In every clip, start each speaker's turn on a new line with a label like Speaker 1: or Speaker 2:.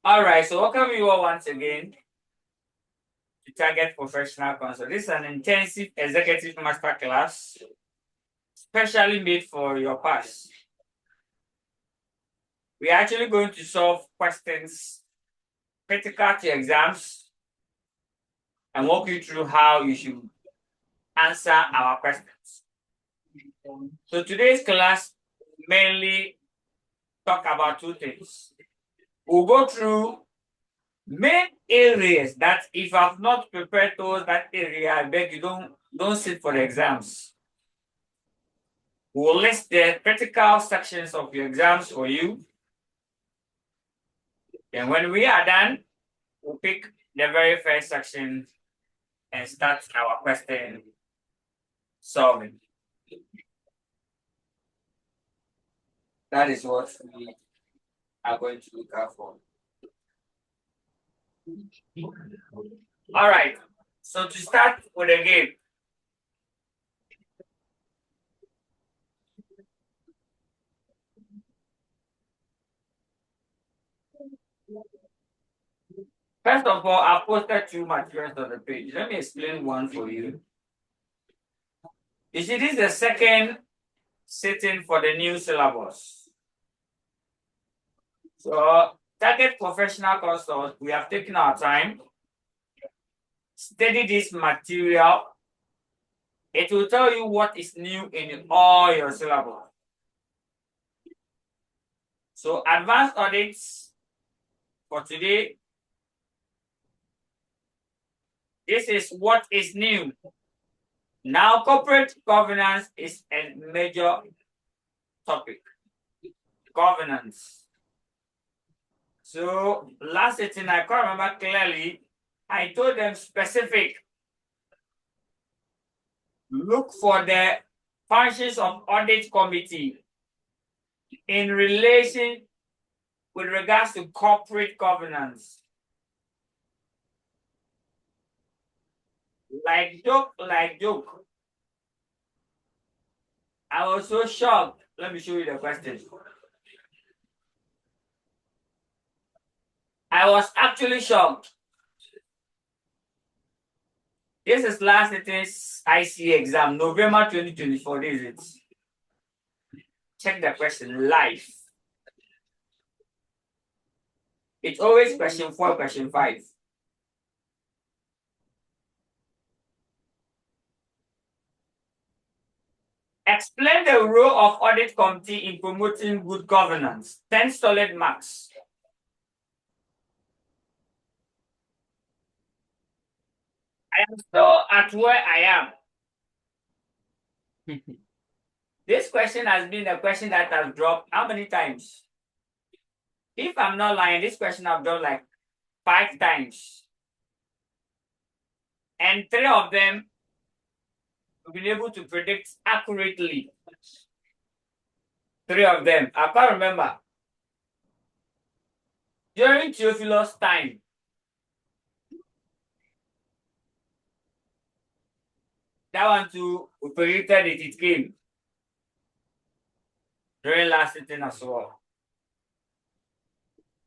Speaker 1: All right, so welcome you all once again to Target Professional Consult. This is an intensive executive masterclass specially made for your pass. We are actually going to solve questions critical to exams and walk you through how you should answer our questions. So today's class mainly talk about two things. We'll go through main areas that if I've not prepared towards that area, I beg you don't sit for the exams. We'll list the critical sections of your exams for you. And when we are done, we'll pick the very first section and start our question solving. That is what we are going to look out for. All right. So to start with the game, first of all, I posted two materials on the page. Let me explain one for you. You see, this is the second sitting for the new syllabus. So, Target Professional Consult, we have taken our time, study this material. It will tell you what is new in all your syllabus. So, advanced audits for today, this is what is new. Now, corporate governance is a major topic. Governance. So, last sitting, I can't remember clearly, I told them specific. Look for the functions of audit committee in relation with regards to corporate governance. Like joke. I was so shocked. Let me show you the question. I was actually shocked. This is last sitting's ICAG exam, November 2024. This is it. Check the question live. It's always question 4, question 5. Explain the role of audit committee in promoting good governance. 10 solid marks. I am still at where I am. This question has been a question that has dropped how many times? If I'm not lying, this question I've done like 5 times. And 3 of them we've been able to predict accurately. 3 of them. I can't remember. During Theophilos' time, that one too, we predicted it came. During last sitting as well.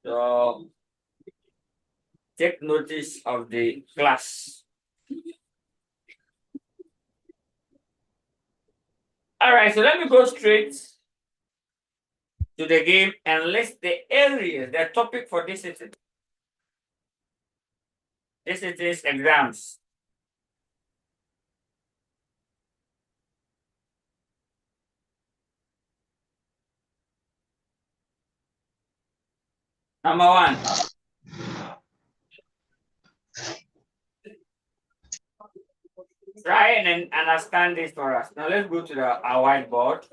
Speaker 1: So take notice of the class. All right, so let me go straight to the game and list the areas, the topic for this sitting. This is exams. Number 1. Try and understand this for us. Now let's go to our whiteboard.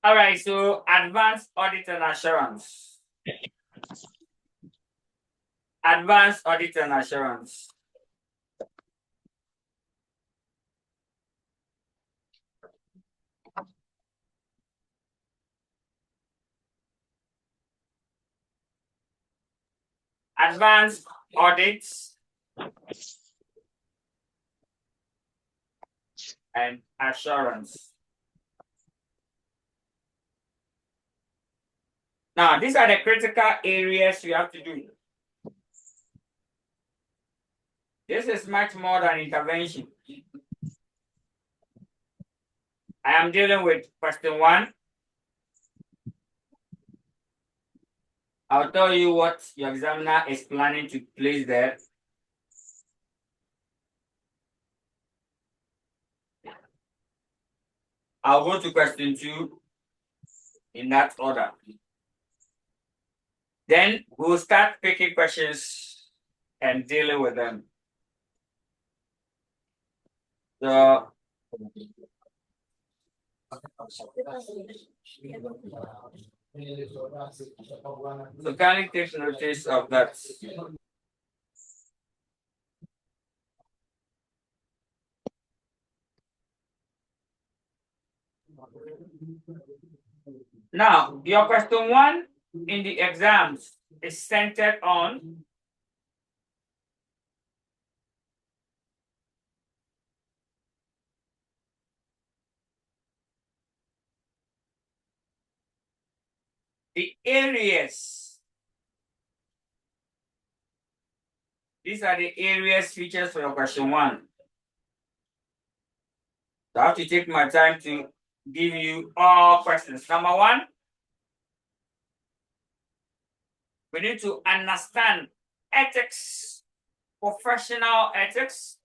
Speaker 1: All right, so Advanced Audit and Assurance. Advanced Audit and Assurance. Advanced Audits and Assurance. Now, these are the critical areas you have to do. This is much more than intervention. I am dealing with question 1. I'll tell you what your examiner is planning to place there. I'll go to question 2 in that order. Then we'll start picking questions and dealing with them. So kindly take notice of that. Now, your question 1 in the exams is centered on the areas. These are the areas features for your question 1. So I have to take my time to give you all questions. Number 1, we need to understand ethics, professional ethics.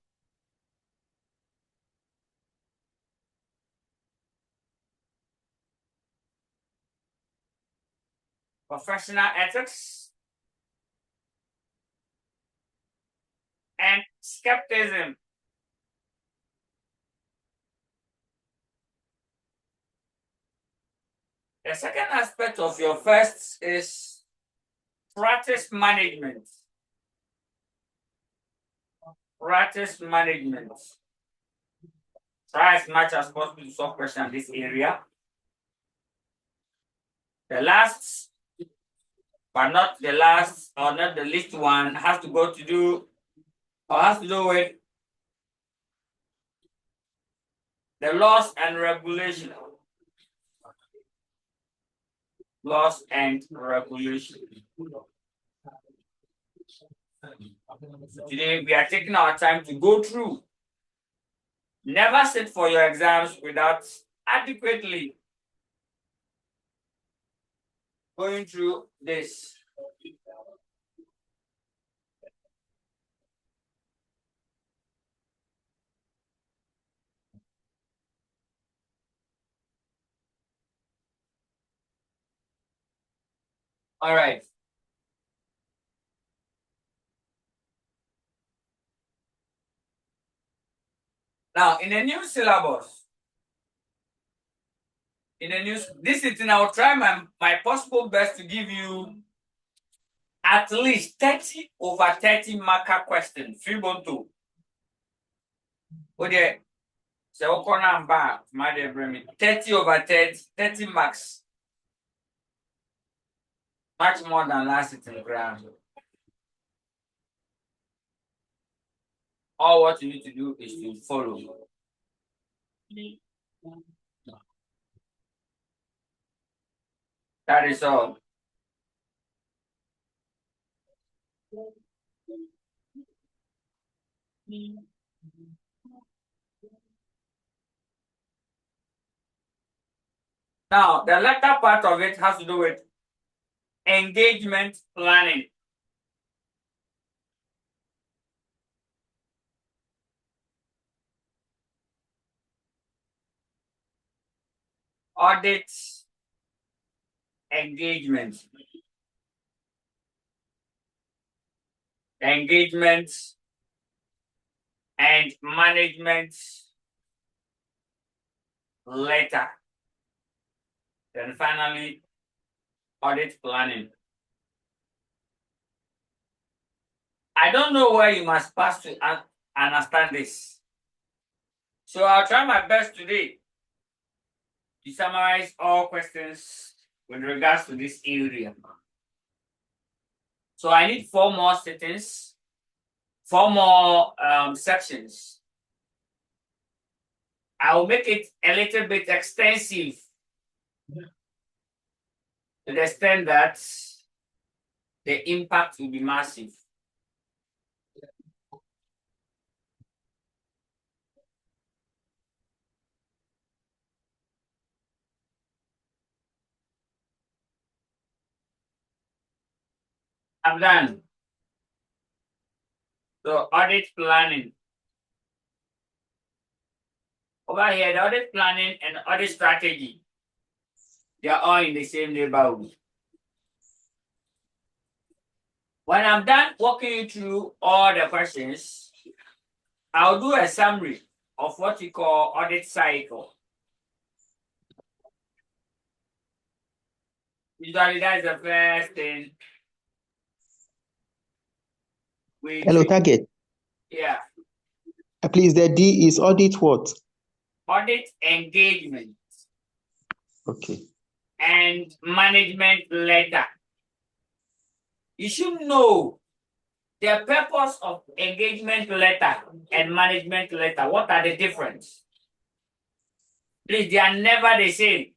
Speaker 1: Professional ethics and skepticism. The second aspect of your first is practice management. Practice management. Try as much as possible to solve questions in this area. The last, but not the last or not the least one, has to do with the laws and regulation. Laws and regulation. Today we are taking our time to go through. Never sit for your exams without adequately going through this. All right. Now, in the new syllabus, this sitting, I will try my possible best to give you at least 30 over 30 marker questions. 3.2. Okay. So, 30 over 30, 30 marks. Much more than last sitting ground. All what you need to do is to follow. That is all. Now, the latter part of it has to do with engagement planning. Audit engagement. Engagement and management letter. Then finally, audit planning. I don't know where you must pass to understand this. So I'll try my best today to summarize all questions with regards to this area. So I need 4 more settings, 4 more sections. I'll make it a little bit extensive to the extent that the impact will be massive. I'm done. So audit planning. Over here, the audit planning and audit strategy, they are all in the same neighborhood. When I'm done walking you through all the questions, I'll do a summary of what we call audit cycle. Usually that's the first thing.
Speaker 2: Hello, target.
Speaker 1: Yeah.
Speaker 2: Please, the D is audit what?
Speaker 1: Audit engagement.
Speaker 2: Okay.
Speaker 1: And management letter. You should know the purpose of engagement letter and management letter. What are the difference? Please, they are never the same.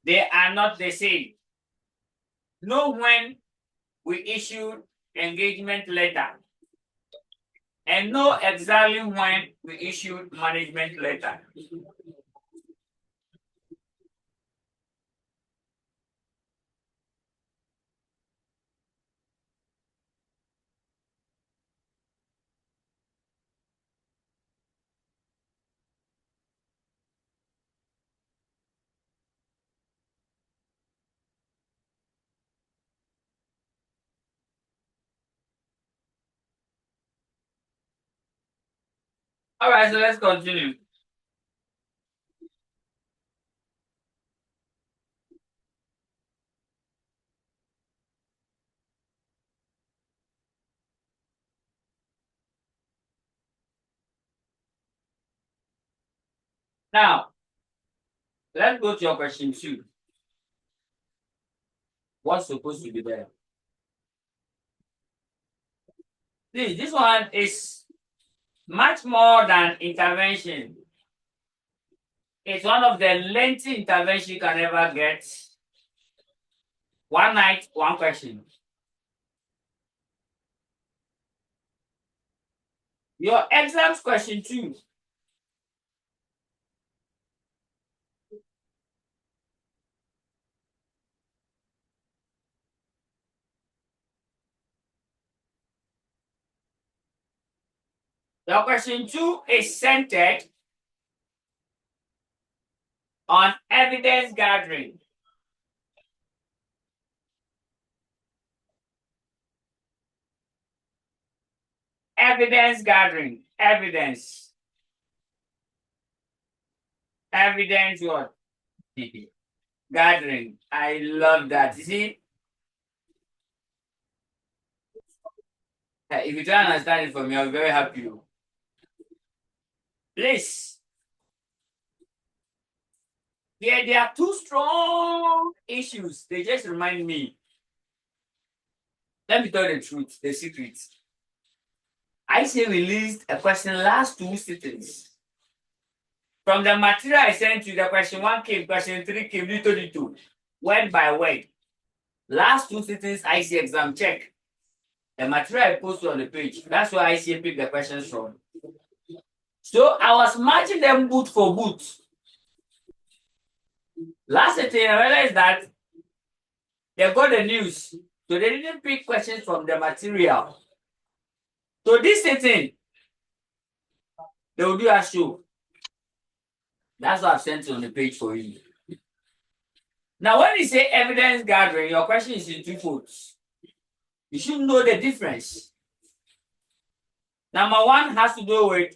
Speaker 1: They are not the same. Know when we issued engagement letter and know exactly when we issued management letter. All right, so let's continue. Now, let's go to your question 2. What's supposed to be there? This one is much more than intervention. It's one of the lengthy interventions you can ever get. One night, one question. Your exams question 2. Your question 2 is centered on evidence gathering. Evidence gathering. Evidence. Evidence what? Gathering. I love that. You see? If you try and understand it for me, I'll be very happy. Please. Yeah, there are 2 strong issues. They just remind me. Let me tell you the truth, the secret. ICAG released a question last 2 sittings. From the material I sent you, the question 1 came, question 3 came, little, word by word. Last 2 sittings, ICAG exam check. The material I posted on the page. That's where ICAG picked the questions from. So I was matching them boot for boot. Last sitting, I realized that they got the news. So they didn't pick questions from the material. So this sitting, they will do a show. That's what I've sent on the page for you. Now, when you say evidence gathering, your question is in 2 folds. You should know the difference. Number 1 has to do with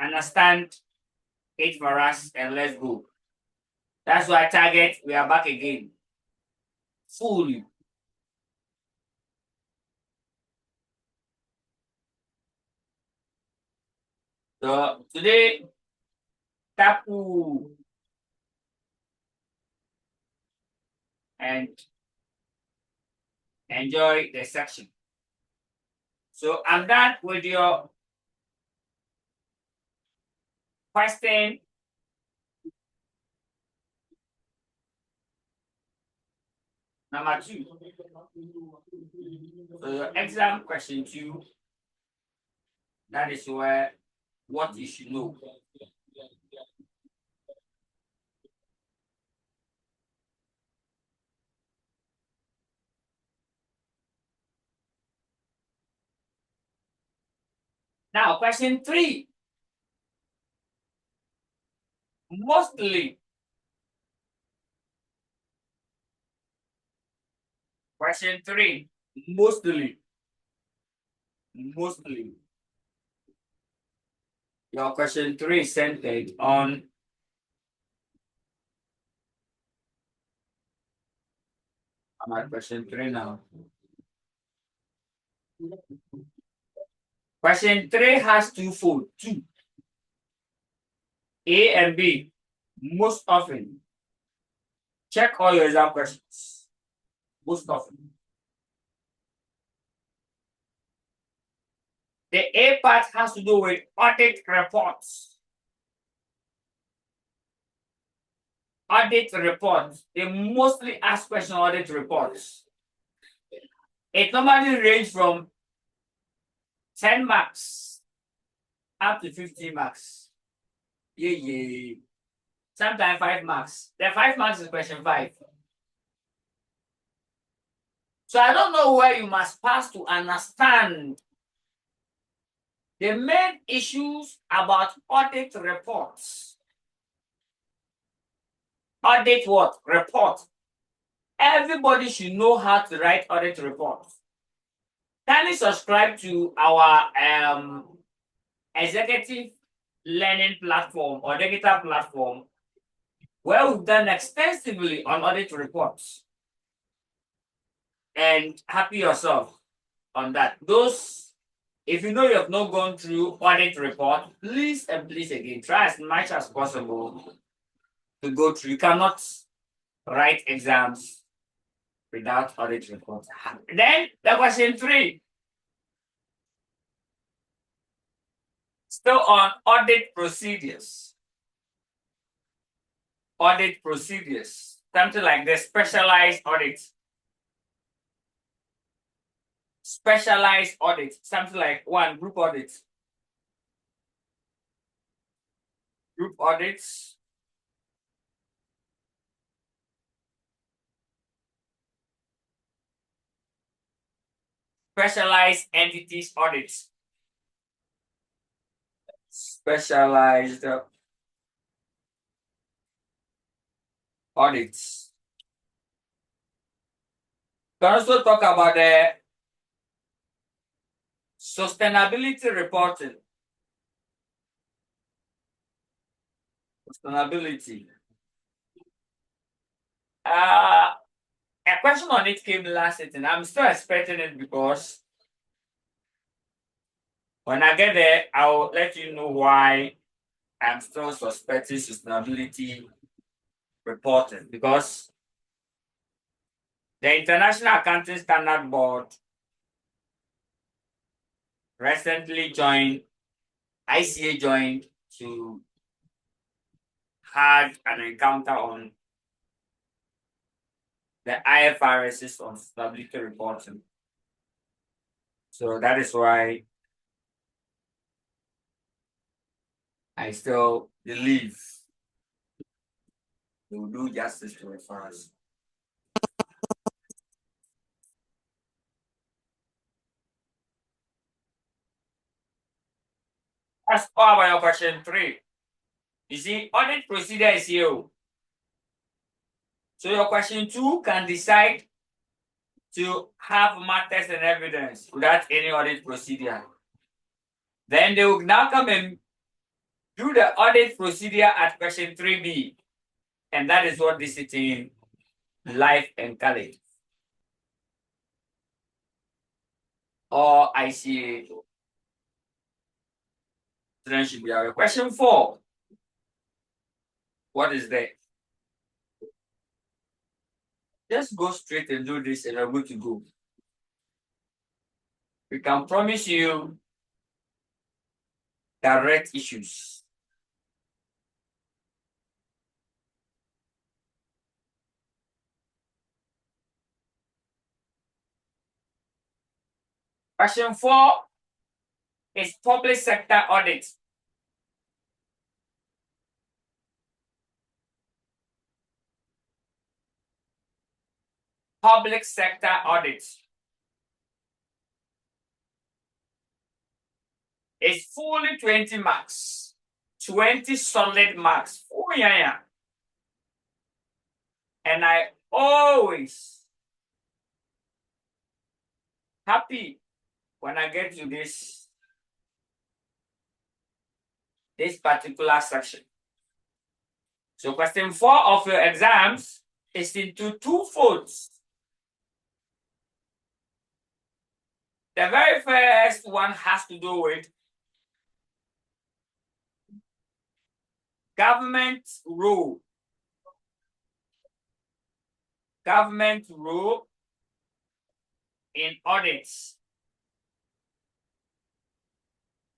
Speaker 1: understand it for us, and let's go. That's why target, we are back again. Fully. So today, tapu and enjoy the section. So I'm done with your question. Number 2. So your exam question 2, that is where what you should know. Now, question 3. Mostly. Question 3. Mostly. Mostly. Your question 3 is centered on my question 3 now. Question 3 has twofold. 2. A and B. Most often. Check all your exam questions. Most often. The A part has to do with audit reports. Audit reports. They mostly ask question audit reports. It normally ranges from 10 marks up to 50 marks. Yeah. Sometimes 5 marks. The 5 marks is question 5. So I don't know where you must pass to understand the main issues about audit reports. Audit what? Report. Everybody should know how to write audit reports. Kindly subscribe to our executive learning platform or digital platform where we've done extensively on audit reports. And happy yourself on that. Those, if you know you have not gone through audit report, please and please again, try as much as possible to go through. You cannot write exams without audit report. Then the question 3. Still on audit procedures. Audit procedures. Something like the specialized audits. Specialized audit. Something like 1, group audits. Group audits. Specialized entities audits. Specialized audits. We can also talk about the sustainability reporting. Sustainability. A question on it came last sitting. I'm still expecting it because when I get there, I'll let you know why I'm still suspecting sustainability reporting, because the International Accounting Standard Board recently joined, ICA joined to had an encounter on the IFRS on sustainability reporting. So that is why I still believe they will do justice to it for us. That's all about your question 3. You see, audit procedure is here. So your question 2 can decide to have matters and evidence without any audit procedure. Then they will now come and Do the audit procedure at question 3B. And that is what this sitting live encourage. Or ICAG. Students should be aware. Question 4. What is that? Just go straight and do this and we're good to go. We can promise you direct issues. Question 4 is public sector audit. Public sector audit. It's fully 20 marks. 20 solid marks. Oh, yeah. And I always happy when I get to this particular section. So question 4 of your exams is into 2 folds. The very first one has to do with government role. Government role in audits.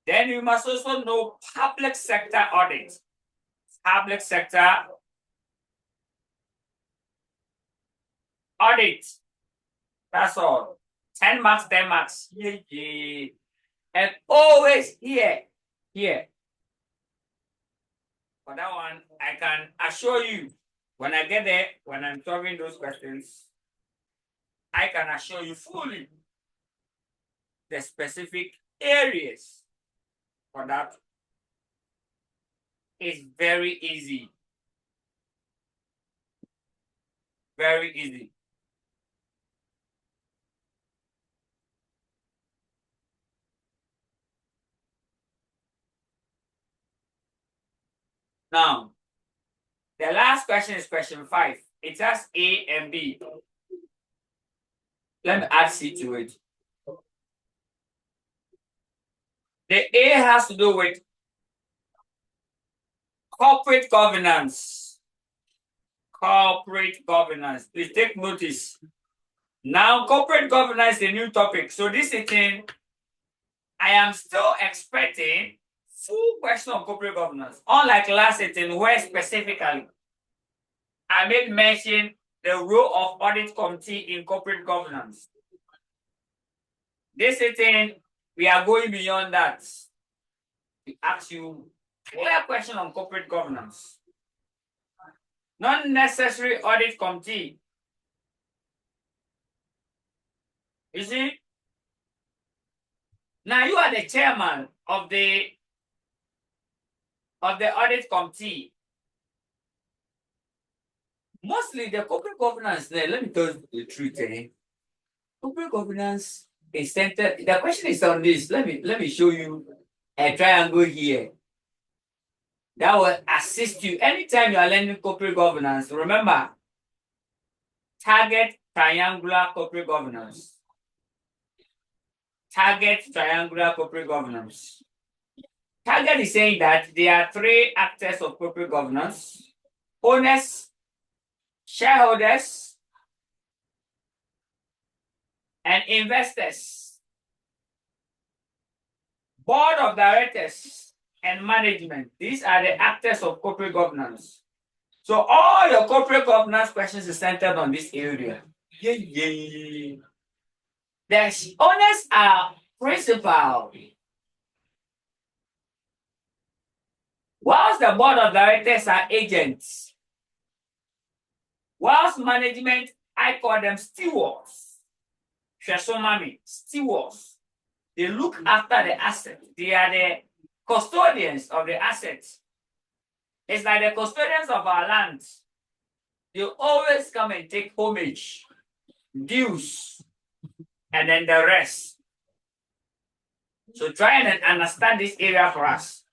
Speaker 1: Then you must also know public sector audit. Public sector audit. That's all. 10 marks, 10 marks. Yeah. And always here. For that one, I can assure you, when I get there, when I'm solving those questions, I can assure you fully the specific areas for that. It's very easy. Very easy. Now, the last question is question 5. It has A and B. Let me add C to it. The A has to do with corporate governance. Corporate governance. Please take notice. Now, corporate governance is a new topic. So this is thing, I am still expecting full question on corporate governance. Unlike last sitting, where specifically I made mention the role of audit committee in corporate governance. This sitting, we are going beyond that to ask you clear question on corporate governance. Not necessary audit committee. You see? Now you are the chairman of the audit committee. Mostly the corporate governance, let me tell you the truth. Corporate governance is centered. The question is on this. Let me show you a triangle here. That will assist you anytime you are learning corporate governance. Remember, target triangular corporate governance. Target triangular corporate governance. Target is saying that there are 3 actors of corporate governance: owners, shareholders, and investors. Board of directors and management. These are the actors of corporate governance. So all your corporate governance questions are centered on this area. The owners are principal, whilst the board of directors are agents, whilst management, I call them stewards. Stewards. They look after the asset. They are the custodians of the assets. It's like the custodians of our land. They always come and take homage, dues, and then the rest. So try and understand this area for us.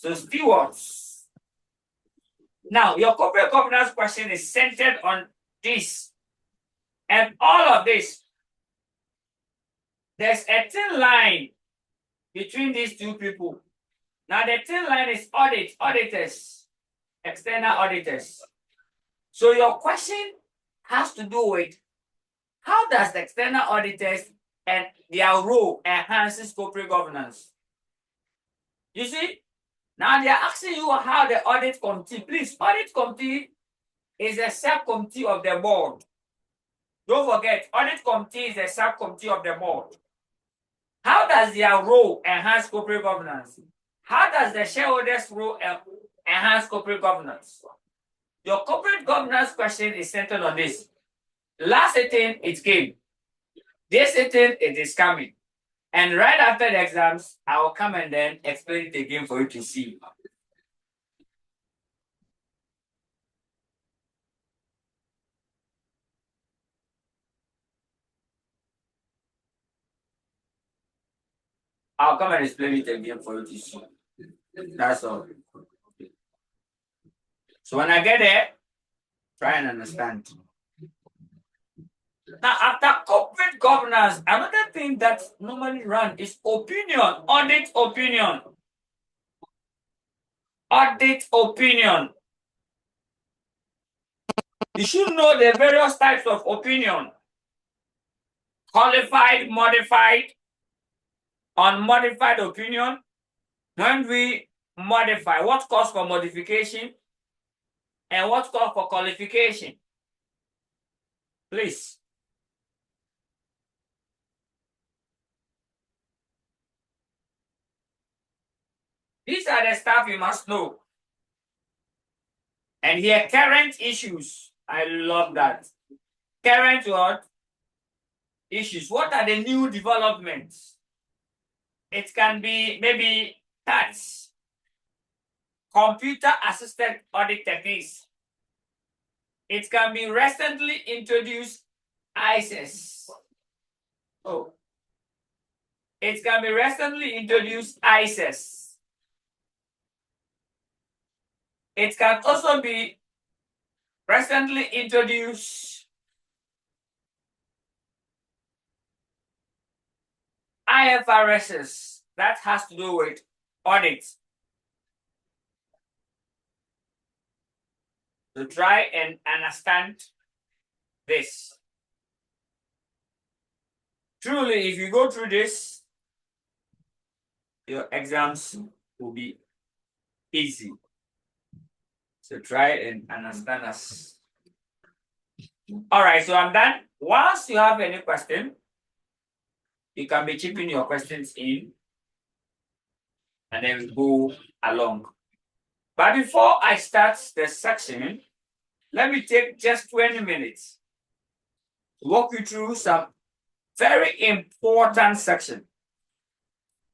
Speaker 1: So stewards. Now, your corporate governance question is centered on this. And all of this, there's a thin line between these two people. Now, the thin line is auditors, external auditors. So your question has to do with how does the external auditors and their role enhances corporate governance? You see, now they are asking you how the audit committee, please, audit committee is a subcommittee of the board. Don't forget, audit committee is a subcommittee of the board. How does their role enhance corporate governance? How does the shareholders' role enhance corporate governance? Your corporate governance question is centered on this. Last sitting, it came. This sitting, it is coming. And right after the exams, I will come and then explain it again for you to see. I'll come and explain it again for you to see. That's all. So when I get there, try and understand. Now, after corporate governance, another thing that normally run is opinion, audit opinion. Audit opinion. You should know the various types of opinion. Qualified, modified, unmodified opinion. When we modify, what calls for modification and what calls for qualification? Please. These are the stuff you must know. And here, current issues. I love that. Current what? Issues. What are the new developments? It can be maybe TATs, computer-assisted audit techniques. It can be recently introduced ICAG. Oh. It can be recently introduced ICAG. It can also be recently introduced IFRSs. That has to do with audits. So try and understand this. Truly, if you go through this, your exams will be easy. So try and understand us. All right, so I'm done. Once you have any question, you can be chipping your questions in, and then we go along. But before I start the section, let me take just 20 minutes to walk you through some very important section.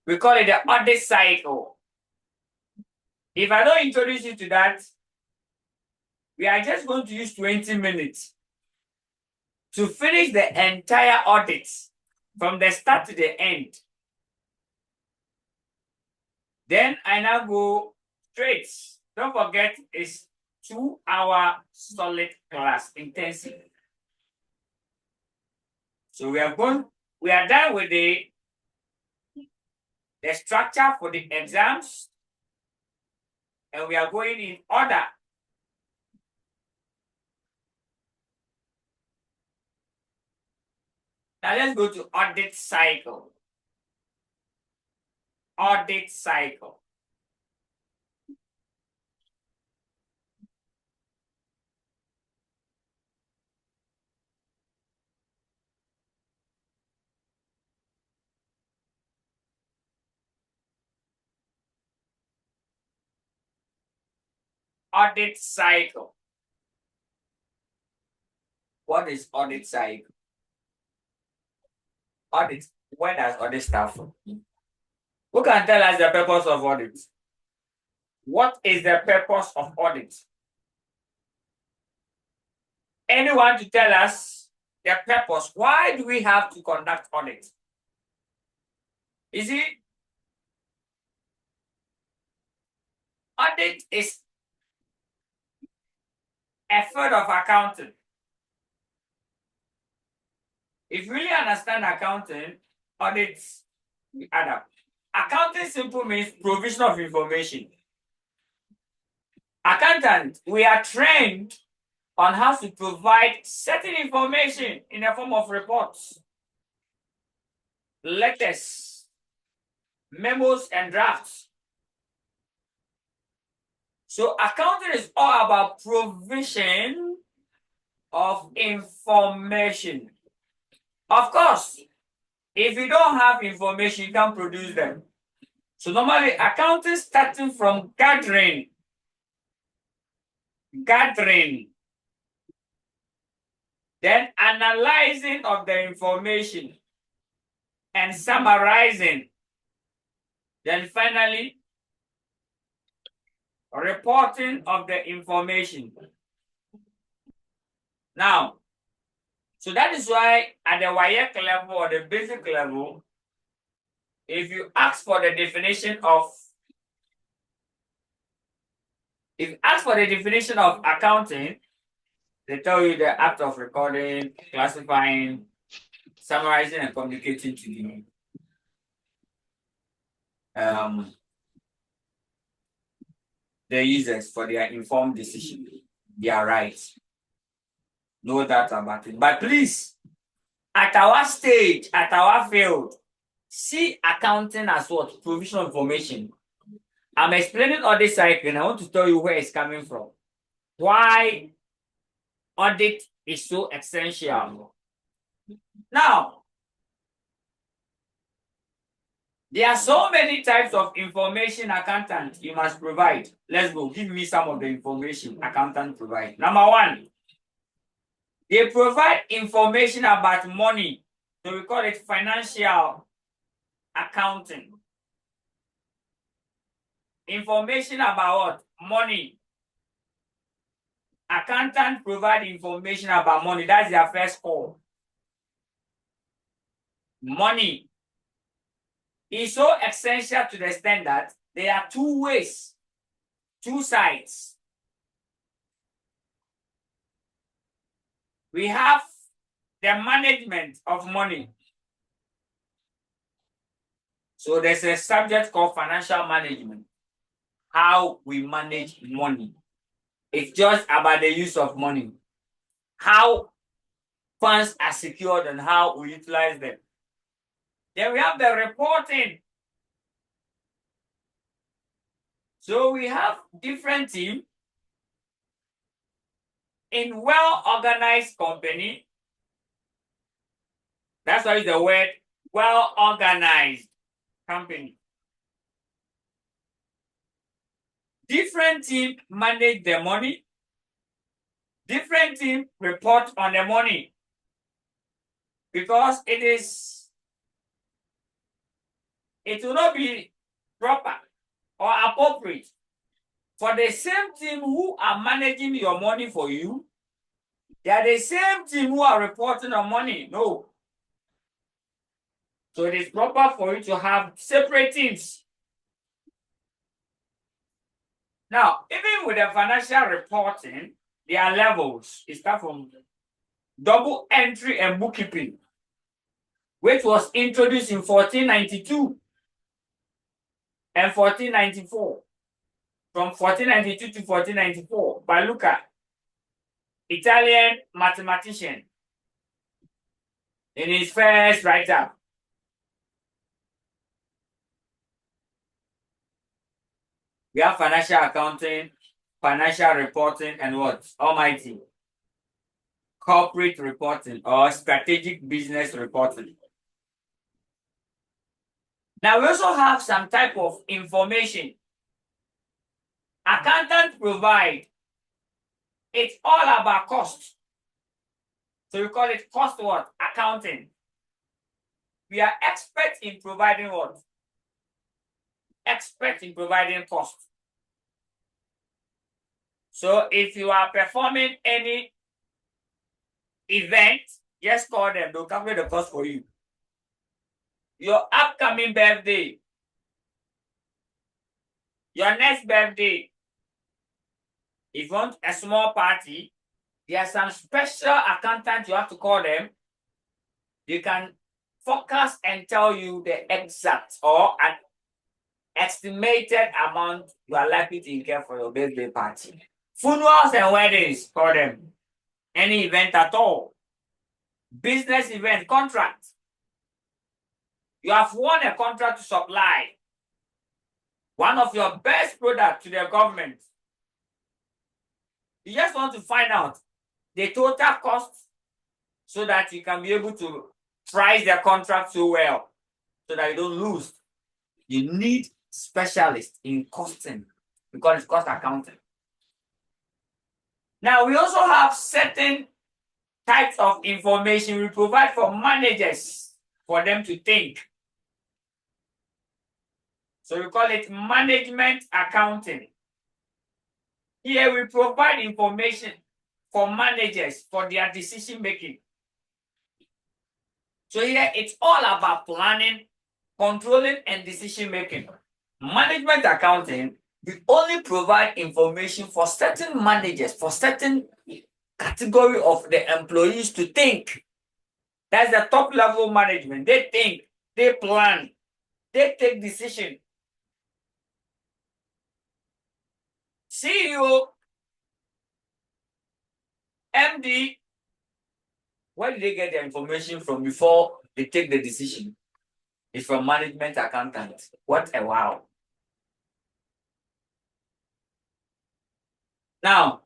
Speaker 1: We call it the audit cycle. If I don't introduce you to that, we are just going to use 20 minutes to finish the entire audit from the start to the end. Then I now go straight. Don't forget, it's 2-hour solid class, intensive. So we are done with the structure for the exams, and we are going in order. Now let's go to audit cycle. Audit cycle. Audit cycle. What is audit cycle? Audit. Where does audit start from? Who can tell us the purpose of audit? What is the purpose of audit? Anyone to tell us the purpose? Why do we have to conduct audit? Is it Audit is a field of accounting. If you really understand accounting, audits add up. Accounting simply means provision of information. Accountant, we are trained on how to provide certain information in the form of reports, letters, memos, and drafts. So accounting is all about provision of information. Of course, if you don't have information, you can't produce them. So normally accounting starting from gathering, then analyzing of the information and summarizing, then finally reporting of the information. Now, so that is why at the WAEC level or the basic level, if you ask for the definition of accounting, they tell you the act of recording, classifying, summarizing, and communicating to the users for their informed decision, their rights. No doubt about it. But please, at our stage, at our field, see accounting as what? Provisional information. I'm explaining audit cycle and I want to tell you where it's coming from. Why audit is so essential. Now, there are so many types of information accountant you must provide. Let's go. Give me some of the information accountant provide. Number one, they provide information about money. So we call it financial accounting. Information about what? Money. Accountant provide information about money. That's their first call. Money is so essential to the extent that there are two ways, two sides. We have the management of money. So there's a subject called financial management. How we manage money. It's just about the use of money. How funds are secured and how we utilize them. Then we have the reporting. So we have different teams in well-organized company. That's why the word well-organized company. Different teams manage the money. Different teams report on the money. Because it will not be proper or appropriate for the same team who are managing your money for you, they are the same team who are reporting on money. No. So it is proper for you to have separate teams. Now, even with the financial reporting, there are levels. It starts from double entry and bookkeeping, which was introduced in 1492 and 1494. From 1492 to 1494 by Luca, Italian mathematician, in his first write-up. We have financial accounting, financial reporting, and what? Almighty. Corporate reporting or strategic business reporting. Now we also have some type of information accountants provide. It's all about cost. So we call it cost what? Accounting. We are experts in providing what? Experts in providing cost. So if you are performing any event, just call them. They'll calculate the cost for you. Your upcoming birthday, your next birthday, If you want a small party, there are some special accountants you have to call them. They can focus and tell you the exact or an estimated amount you are likely to incur for your birthday party. Funerals and weddings, call them. Any event at all. Business event, contract. You have won a contract to supply one of your best products to the government. You just want to find out the total cost so that you can be able to price the contract so well so that you don't lose. You need specialists in costing because it's cost accounting. Now, we also have certain types of information we provide for managers for them to think. So we call it management accounting. Here we provide information for managers for their decision making. So here it's all about planning, controlling, and decision making. Management accounting, we only provide information for certain managers, for certain category of the employees to think. That's the top level management. They think, they plan, they take decision. CEO, MD, where did they get the information from before they take the decision? It's from management accountant. What a wow. Now,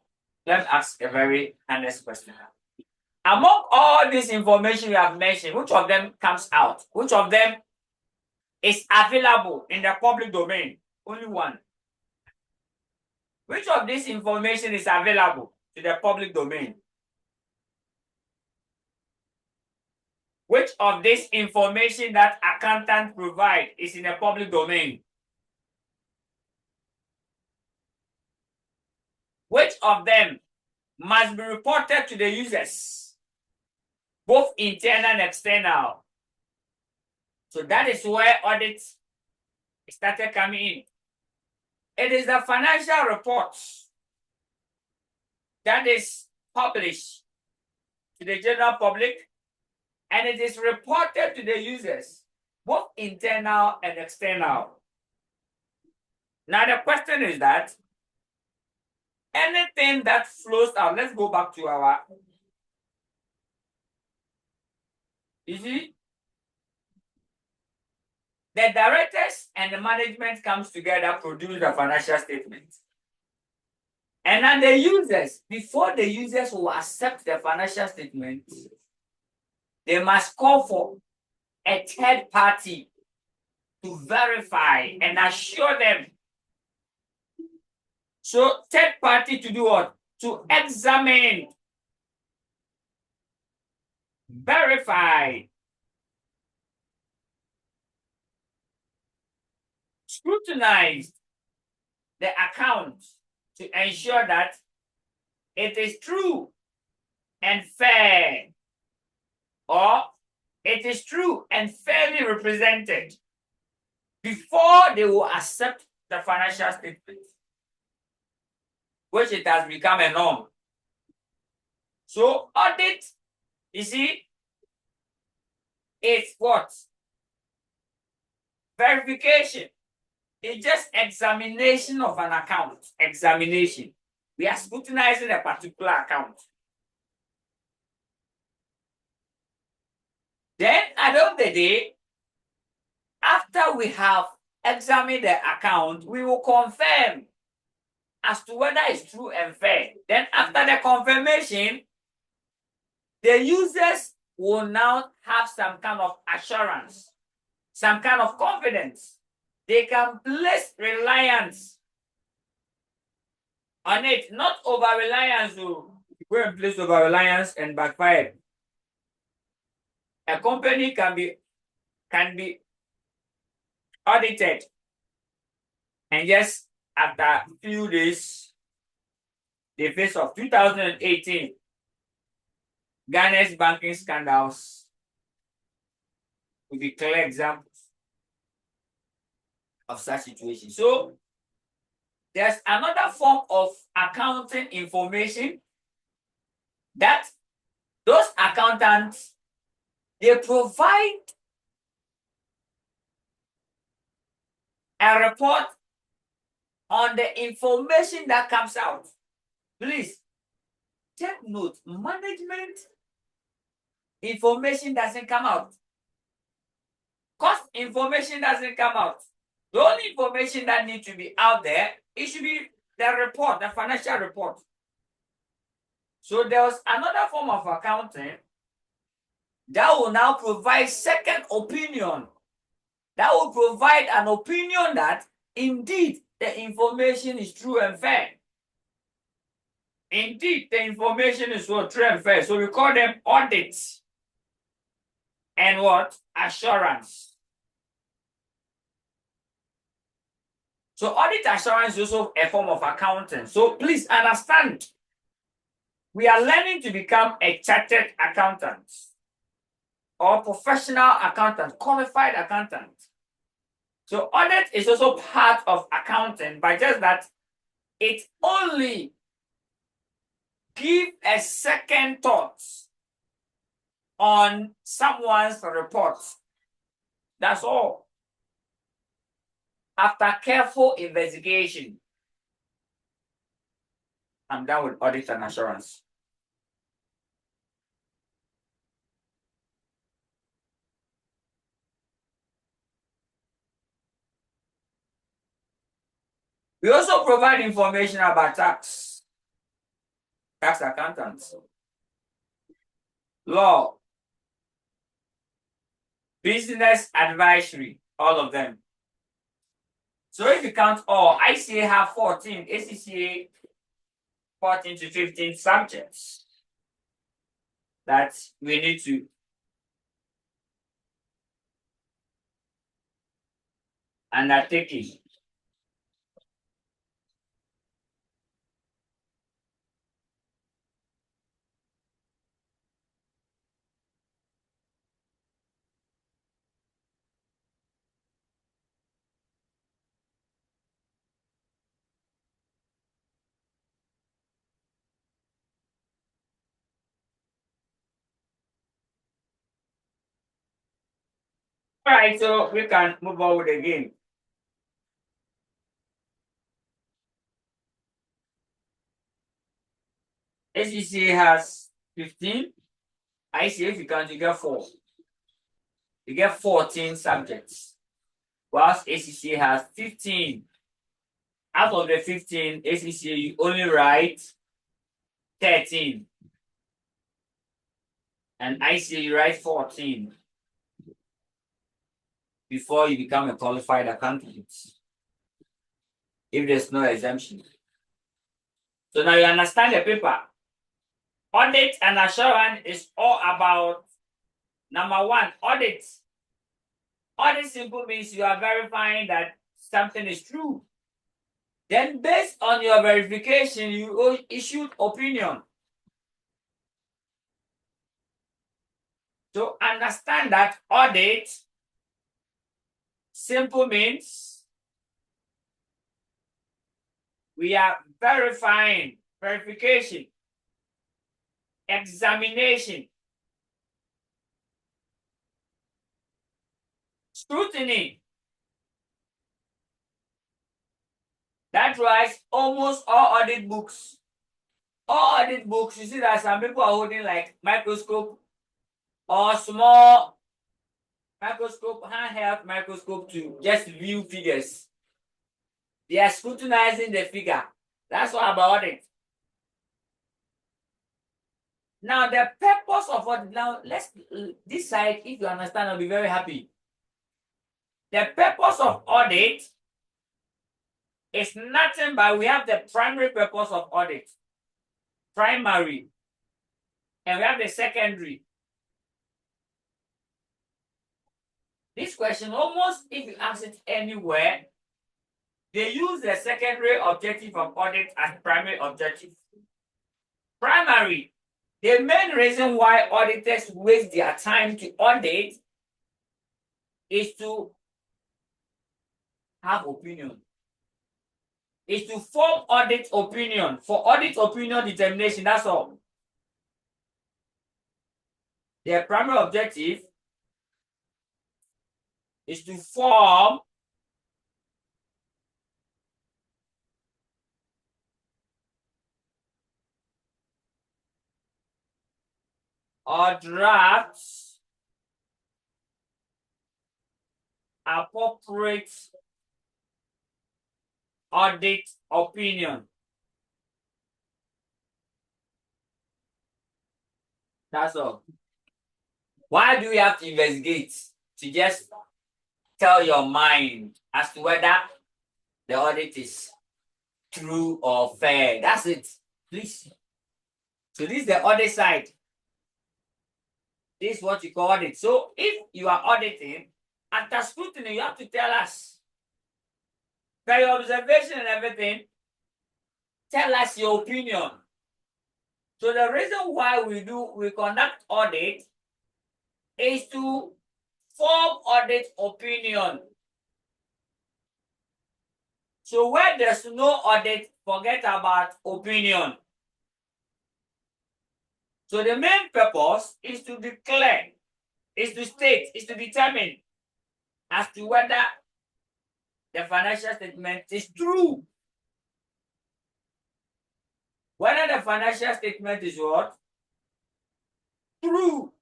Speaker 1: let's ask a very honest question. Among all this information we have mentioned, which of them comes out? Which of them is available in the public domain? Only one. Which of this information is available to the public domain? Which of this information that accountants provide is in the public domain? Which of them must be reported to the users, both internal and external? So that is where audits started coming in. It is the financial reports that is published to the general public, and it is reported to the users, both internal and external. Now the question is that anything that flows out, let's go back to our, you see, the directors and the management comes together, produce the financial statement. And then the users, before the users will accept the financial statement, they must call for a third party to verify and assure them. So third party to do what? To examine, verify, scrutinize the account to ensure that it is true and fair, or it is true and fairly represented before they will accept the financial statement, which it has become a norm. So audit, you see, it's what? Verification. It's just examination of an account. Examination. We are scrutinizing a particular account. Then at the end of the day, after we have examined the account, we will confirm as to whether it's true and fair. Then after the confirmation, the users will now have some kind of assurance, some kind of confidence. They can place reliance on it, not over-reliance. So go and place over-reliance and backfire. A company can be audited, and just after a few days, the face of 2018, Ghana's banking scandals will be clear examples of such situations. So there's another form of accounting information that those accountants, they provide a report on the information that comes out. Please take note, management information doesn't come out. Cost information doesn't come out. The only information that needs to be out there, it should be the report, the financial report. So there was another form of accounting that will now provide second opinion. That will provide an opinion that indeed the information is true and fair. Indeed, the information is so true and fair. So we call them audits and what? Assurance. So audit assurance is also a form of accounting. So please understand, we are learning to become a chartered accountant or professional accountant, qualified accountant. So audit is also part of accounting, but just that it only gives a second thought on someone's report. That's all. After careful investigation, I'm done with audit and assurance. We also provide information about tax accountants, law, business advisory, all of them. So if you count all, ICA have 14, ACCA 14 to 15 subjects that we need to undertake. All right, so we can move forward again. ACCA has 15. ICA, if you count, you get 4. You get 14 subjects. Whilst ACCA has 15. Out of the 15, ACCA, you only write 13. And ICA, you write 14 before you become a qualified accountant, if there's no exemption. So now you understand the paper. Audit and assurance is all about, number one, audit. Audit simply means you are verifying that something is true. Then based on your verification, you issued opinion. So understand that audit simple means we are verifying, verification, examination, scrutiny. That drives almost all audit books. All audit books, you see that some people are holding like microscope or small microscope, handheld microscope to just view figures. They are scrutinizing the figure. That's all about it. Now, the purpose of what, now let's, this side, if you understand, I'll be very happy. The purpose of audit is nothing but we have the primary purpose of audit, primary, and we have the secondary. This question, almost if you ask it anywhere, they use the secondary objective of audit as primary objective. Primary, the main reason why auditors waste their time to audit is to have opinion. is to form audit opinion for audit opinion determination. That's all. Their primary objective is to form or draft appropriate audit opinion. That's all. Why do we have to investigate? To just tell your mind as to whether the audit is true or fair. That's it. Please. So this is the audit side. This is what you call audit. So if you are auditing, after scrutiny, you have to tell us. By your observation and everything, tell us your opinion. So the reason why we conduct audit is to form audit opinion. So where there's no audit, forget about opinion. So the main purpose is to declare, is to state, is to determine as to whether the financial statement is true. Whether the financial statement is what? True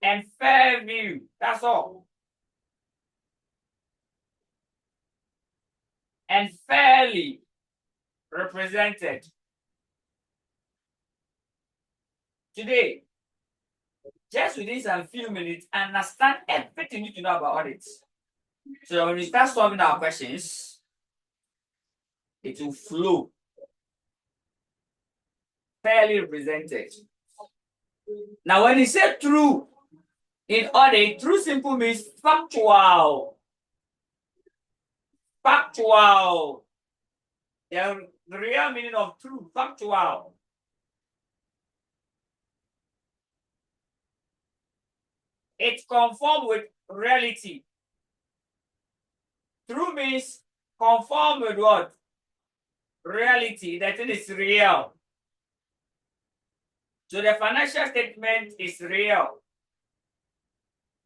Speaker 1: and fair view. That's all. And fairly represented. Today, just within some few minutes, understand everything you need to know about audits. So when we start solving our questions, it will flow. Fairly represented. Now, when you say true in audit, true simple means factual. Factual. The real meaning of true, factual. It conforms with reality. True means conform with what? Reality. That thing is real. So the financial statement is real.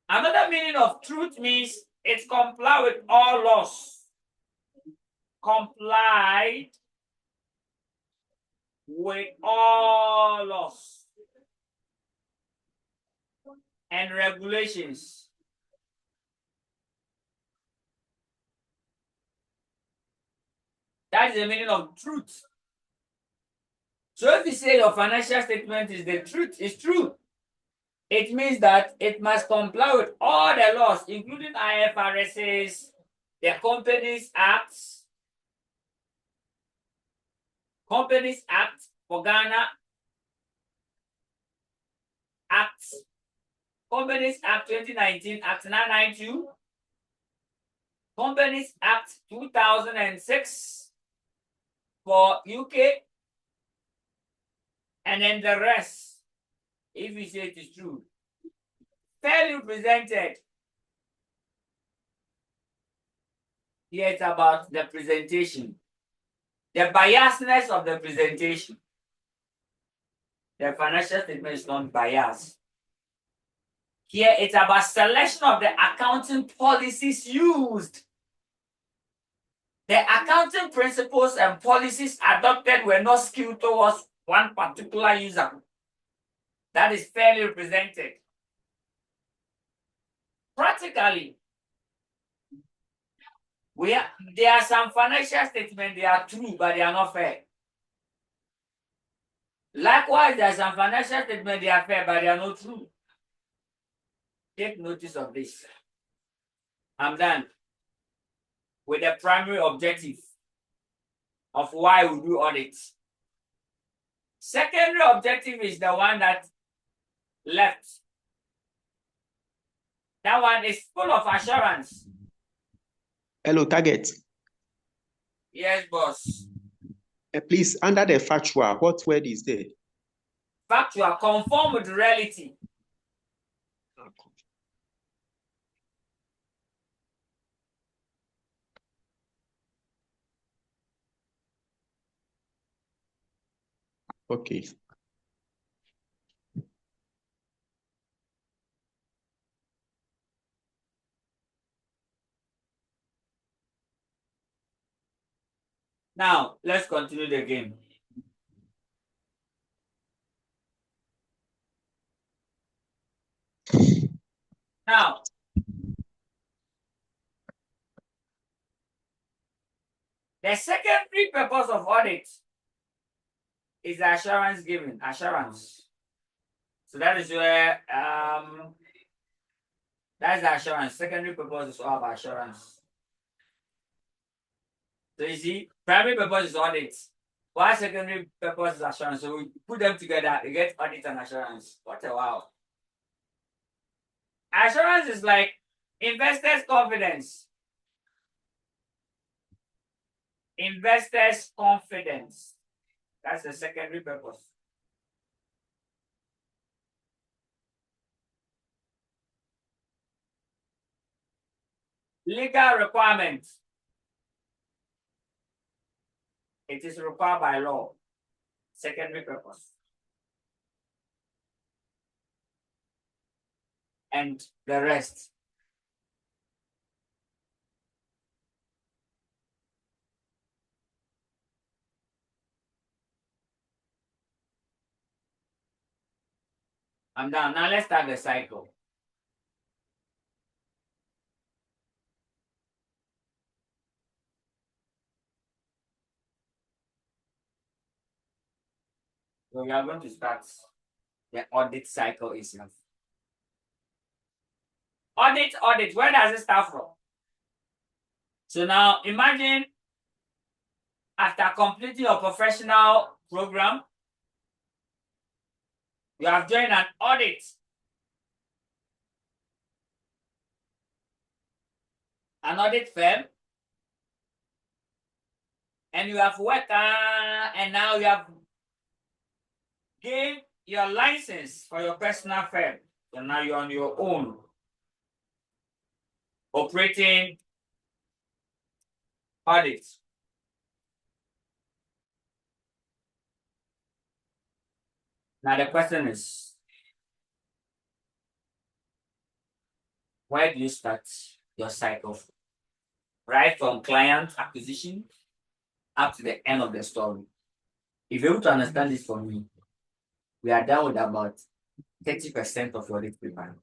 Speaker 1: Another meaning of truth means it complies with all laws. Complied with all laws and regulations. That is the meaning of truth. So if you say your financial statement is the truth, is true, it means that it must comply with all the laws, including IFRSs, the Companies Acts, Companies Act for Ghana, Acts, Companies Act 2019, Act 992, Companies Act 2006 for UK, and then the rest, if you say it is true. Fairly represented. Here it's about the presentation. The biasness of the presentation. The financial statement is not biased. Here it's about selection of the accounting policies used. The accounting principles and policies adopted were not skewed towards one particular user. That is fairly represented. Practically, there are some financial statements, they are true, but they are not fair. Likewise, there are some financial statements, they are fair, but they are not true. Take notice of this. I'm done with the primary objective of why we do audits. Secondary objective is the one that left. That one is full of assurance.
Speaker 2: Hello, target.
Speaker 1: Yes, boss.
Speaker 2: Please, under the factual, what word is there?
Speaker 1: Factual, conform with reality.
Speaker 2: Okay.
Speaker 1: Now, let's continue the game. Now, the secondary purpose of audit is the assurance given, assurance. So that is where that's the assurance. Secondary purpose is all about assurance. So you see, primary purpose is audit. Why secondary purpose is assurance? So we put them together, you get audit and assurance. What a wow. Assurance is like investors' confidence. Investors' confidence. That's the secondary purpose. Legal requirements. It is required by law. Secondary purpose. And the rest. I'm done. Now let's start the cycle. So we are going to start the audit cycle itself. Audit, where does it start from? So now imagine after completing your professional program, you have joined an audit. An audit firm, and you have worked and now you have gained your license for your personal firm. So now you're on your own, operating audits. Now the question is, where do you start your cycle? Right from client acquisition up to the end of the story. If you're able to understand this for me, we are done with about 30% of your audit paper.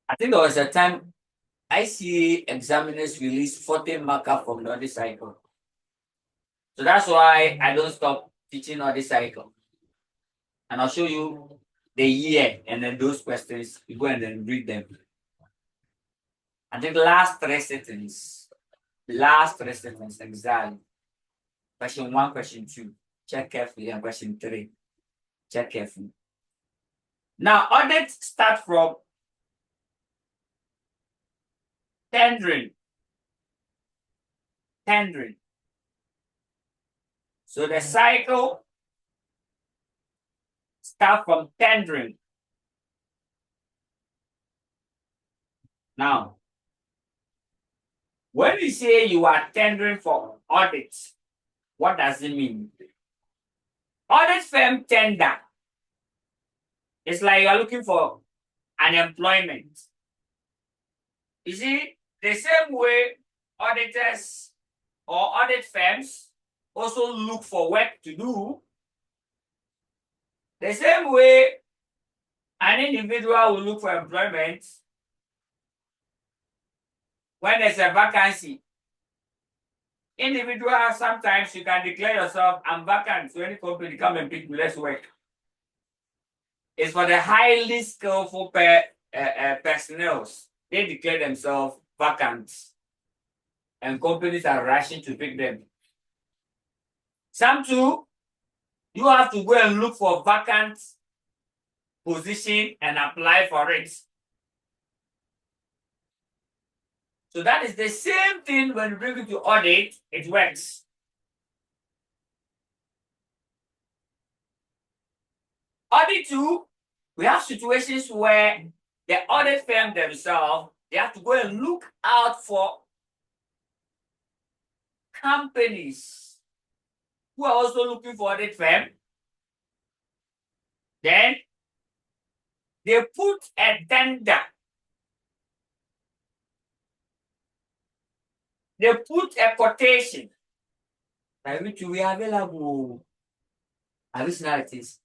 Speaker 1: I think there was a time ICAG examiners released 40 marker from the audit cycle. So that's why I don't stop teaching audit cycle. And I'll show you the year and then those questions, you go and then read them. I think last three settings, exactly. Question 1, question 2, check carefully, and question 3, check carefully. Now, audits start from tendering. So the cycle starts from tendering. Now, when you say you are tendering for audits, what does it mean? Audit firm tender. It's like you are looking for an employment. You see, the same way auditors or audit firms also look for work to do, the same way an individual will look for employment when there's a vacancy. Individual, sometimes you can declare yourself, I'm vacant, so any company come and pick me, let's work. It's for the highly skillful personnel. They declare themselves vacant, and companies are rushing to pick them. Some too, you have to go and look for vacant position and apply for it. So that is the same thing when you bring it to audit, it works. Audit too, we have situations where the audit firm themselves, they have to go and look out for companies who are also looking for audit firm, then they put a tender. They put a quotation by which we are available. Have you seen how it is?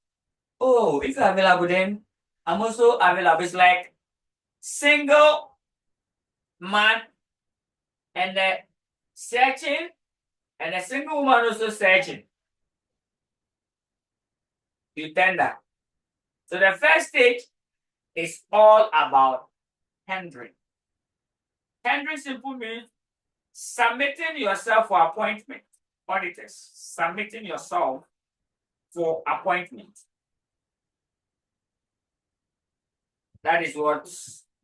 Speaker 1: Oh, if you're available, then I'm also available. It's like single man and searching, and a single woman also searching. You tender. So the first stage is all about tendering. Tendering simply means submitting yourself for appointment. Auditors, submitting yourself for appointment. That is what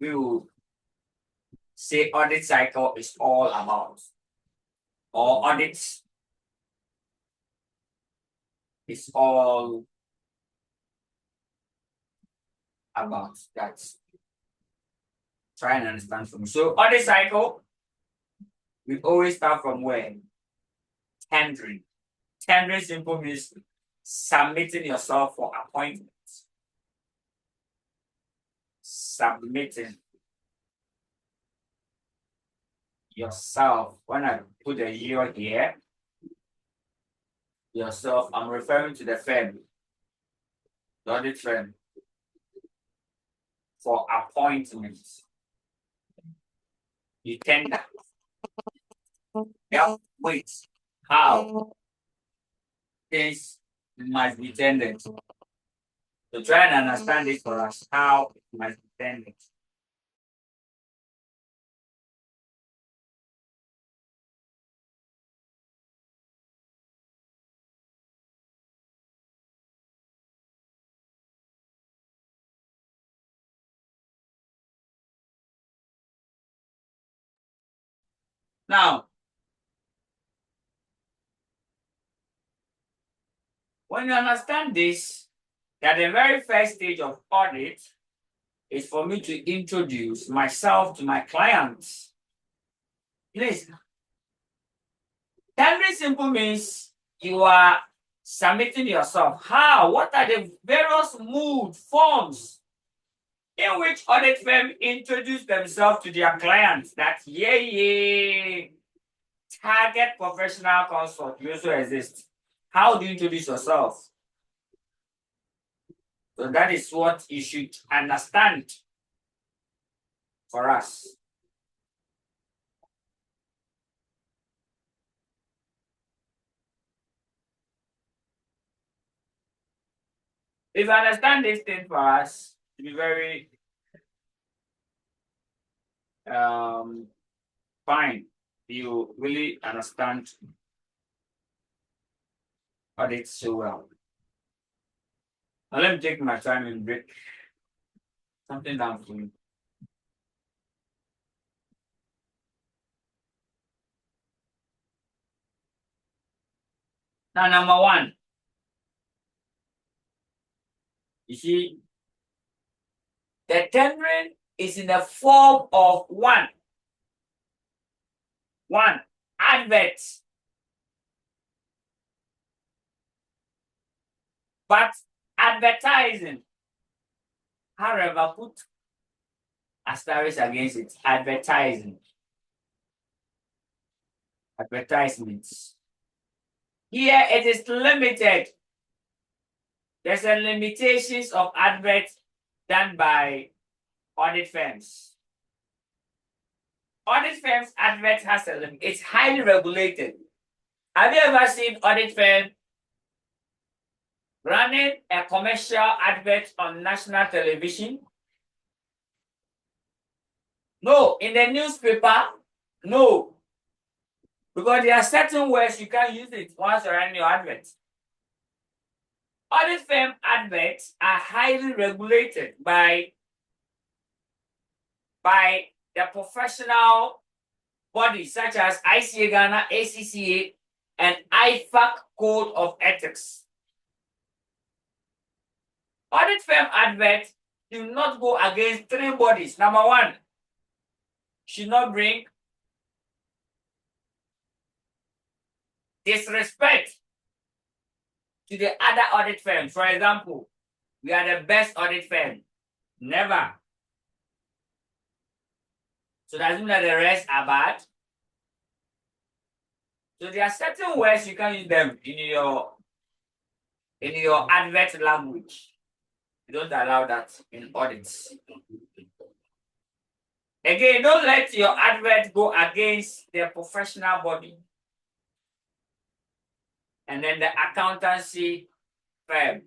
Speaker 1: we will say audit cycle is all about. Or audits is all about that. Try and understand from me. So audit cycle, we always start from where? Tendering. Tendering simply means submitting yourself for appointment. Submitting yourself. When I put a year here, yourself, I'm referring to the firm, the audit firm, for appointments. You tender. Yeah, wait. How? Things must be tendered. So try and understand it for us, how it must be tendered. Now, when you understand this, that the very first stage of audit is for me to introduce myself to my clients. Please, tendering simple means you are submitting yourself. How? What are the various mood forms in which audit firm introduce themselves to their clients? That target professional consult, you also exist. How do you introduce yourself? So that is what you should understand for us. If you understand this thing for us, to be very fine, you really understand audit so well. Now let me take my time and break something down for you. Now, number one, you see, the tendering is in the form of one advert. But advertising, however, put asterisk against it. Advertising. Advertisements. Here it is limited. There's a limitations of adverts done by audit firms. Audit firms advert has a limit. It's highly regulated. Have you ever seen audit firm running a commercial advert on national television? No. In the newspaper? No. Because there are certain words you can't use it once you're running your advert. Audit firm adverts are highly regulated by the professional bodies such as ICAG Ghana, ACCA, and IFAC Code of Ethics. Audit firm adverts do not go against three bodies. Number one, should not bring disrespect to the other audit firms. For example, we are the best audit firm. Never. So that means that the rest are bad. So there are certain words you can use them in your advert language. You don't allow that in audits. Again, don't let your advert go against the professional body and then the accountancy firm.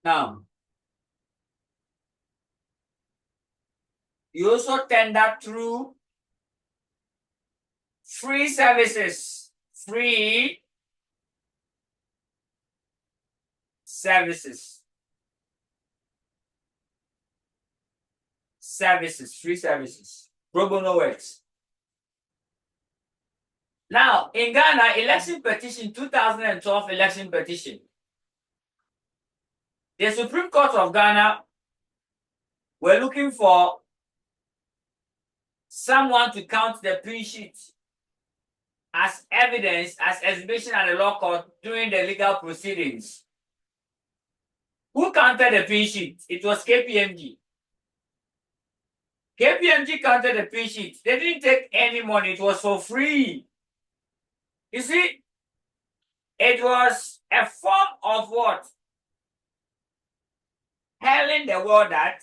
Speaker 1: Now, you also tender through free services. Free services. Free services. Pro bono works. Now, in Ghana, election petition, 2012 election petition, the Supreme Court of Ghana were looking for someone to count the pin sheet as evidence, as exhibition at the law court during the legal proceedings. Who counted the pin sheet? It was KPMG. KPMG counted the pin sheet. They didn't take any money. It was for free. You see, it was a form of what? Telling the world that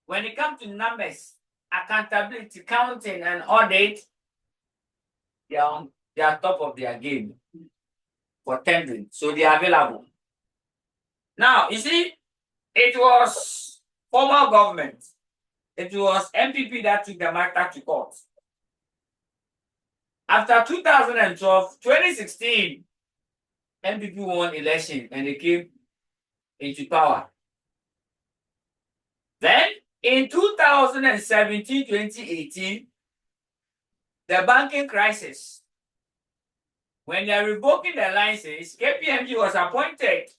Speaker 1: when it comes to numbers, accountability, counting, and audit, they are top of their game for tendering. So they are available. Now, you see, it was former government. It was MPP that took the matter to court. After 2012, 2016, MPP won election and they came into power. Then, in 2017, 2018, the banking crisis, when they are revoking the license, KPMG was appointed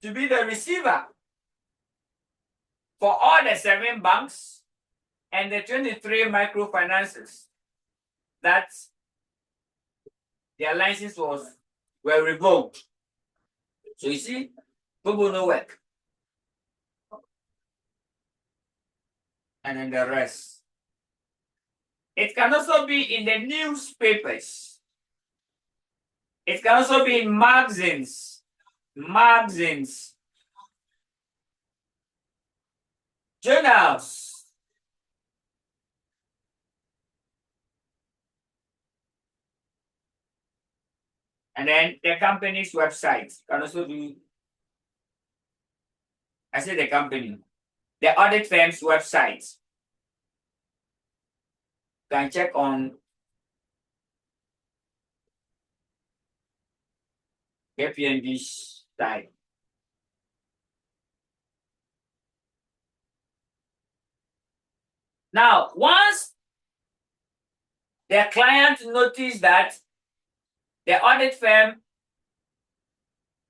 Speaker 1: to be the receiver for all the 7 banks and the 23 microfinances that their license were revoked. So you see, pro bono work. And then the rest. It can also be in the newspapers. It can also be in magazines, journals. And then the company's website can also do, I say the company, the audit firm's website. You can check on KPMG's site. Now, once the client noticed that the audit firm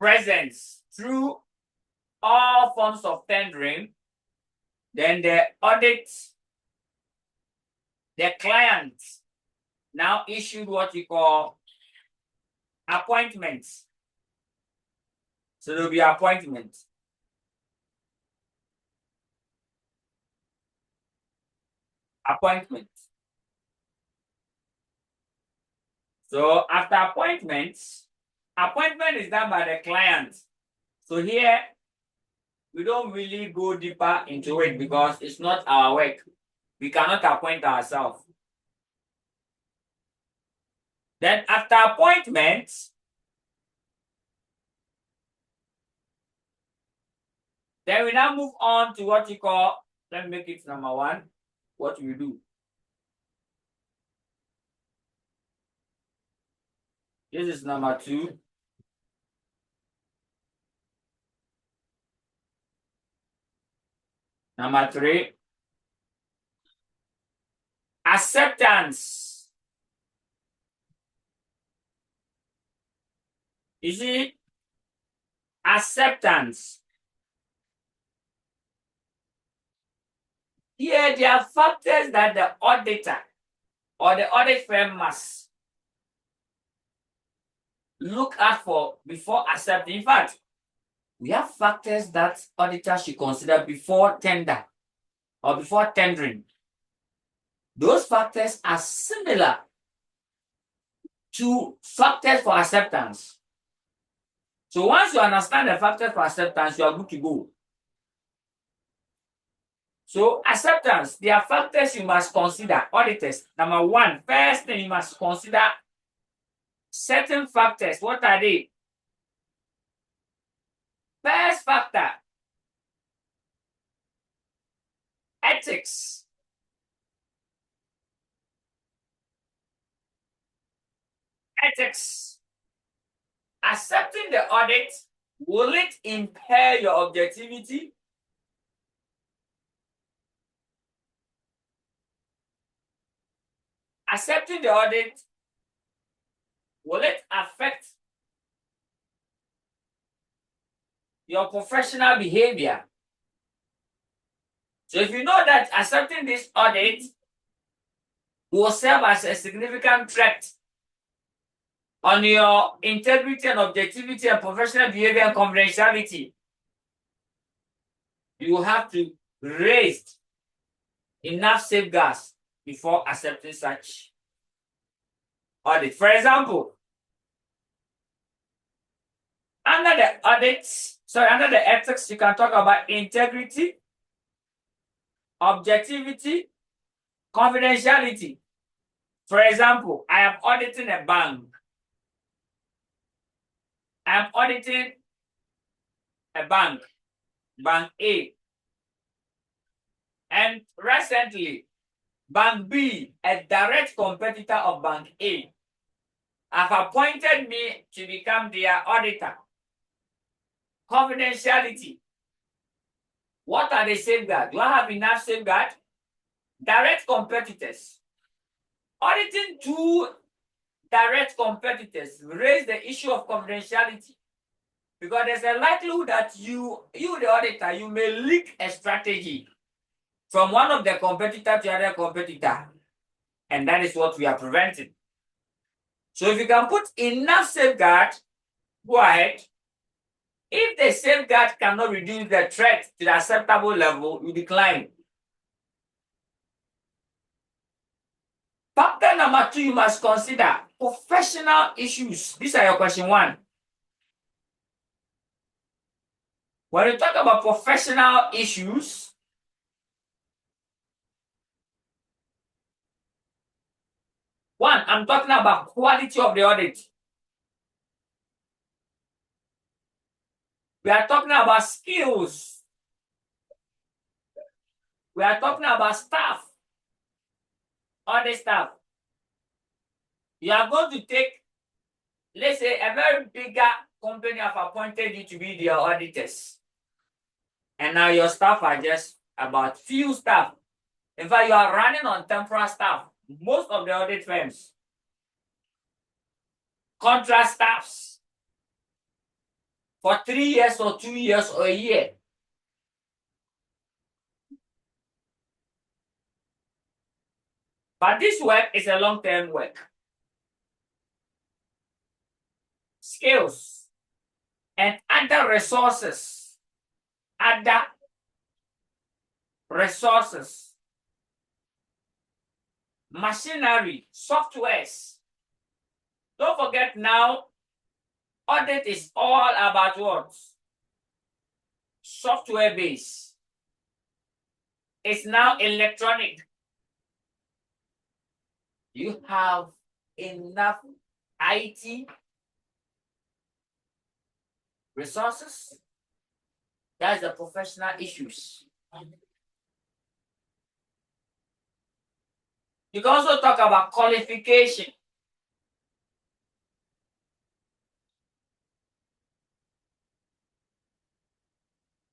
Speaker 1: presents through all forms of tendering, then the client now issued what we call appointments. So there will be appointments. So after appointment is done by the client. So here, we don't really go deeper into it because it's not our work. We cannot appoint ourselves. Then after appointment, then we now move on to what you call, let me make it number 1, what we do. This is number 2. Number 3, acceptance. You see, acceptance. Here, there are factors that the auditor or the audit firm must look out for before accepting. In fact, we have factors that auditors should consider before tender or before tendering. Those factors are similar to factors for acceptance. So once you understand the factors for acceptance, you are good to go. So acceptance, there are factors you must consider, auditors. Number one, first thing you must consider certain factors. What are they? First factor, ethics. Ethics. Accepting the audit, will it impair your objectivity? Accepting the audit, will it affect your professional behavior? So if you know that accepting this audit will serve as a significant threat on your integrity and objectivity and professional behavior and confidentiality, you will have to raise enough safeguards before accepting such audit. For example, under the ethics, you can talk about integrity, objectivity, confidentiality. For example, I am auditing a bank. I am auditing a bank, Bank A. And recently, Bank B, a direct competitor of Bank A, have appointed me to become their auditor. Confidentiality. What are the safeguards? Do I have enough safeguard? Direct competitors. Auditing two direct competitors raise the issue of confidentiality, because there's a likelihood that you the auditor, you may leak a strategy from one of the competitor to other competitor, and that is what we are preventing. So if you can put enough safeguard, go ahead. If the safeguard cannot reduce the threat to the acceptable level, you decline. Factor number two, you must consider professional issues. These are your question one. When you talk about professional issues, one, I'm talking about quality of the audit. We are talking about skills. We are talking about staff. Audit staff. You are going to take, let's say, a very bigger company have appointed you to be their auditors. And now your staff are just about few staff. In fact, you are running on temporary staff. Most of the audit firms. Contract staffs. For 3 years or 2 years or a year. But this work is a long-term work. Skills and other resources. Other resources. Machinery, softwares. Don't forget now, audit is all about what? Software based. It's now electronic. You have enough IT resources? That's the professional issues. You can also talk about qualification.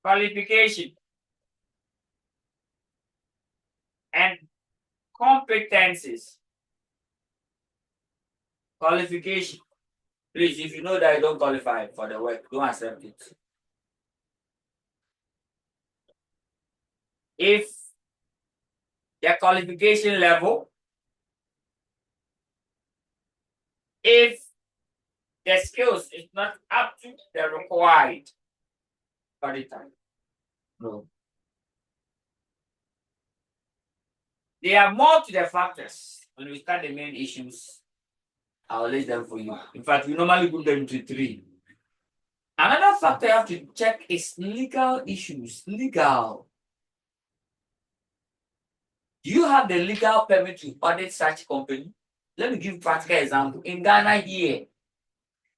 Speaker 1: Qualification and competencies. Qualification. Please, if you know that you don't qualify for the work, don't accept it. If their qualification level, if the skills is not up to the required auditor. No. There are more to the factors. When we start the main issues, I'll list them for you. In fact, we normally group them into 3. Another factor you have to check is legal issues. Legal. Do you have the legal permit to audit such company? Let me give a practical example. In Ghana here,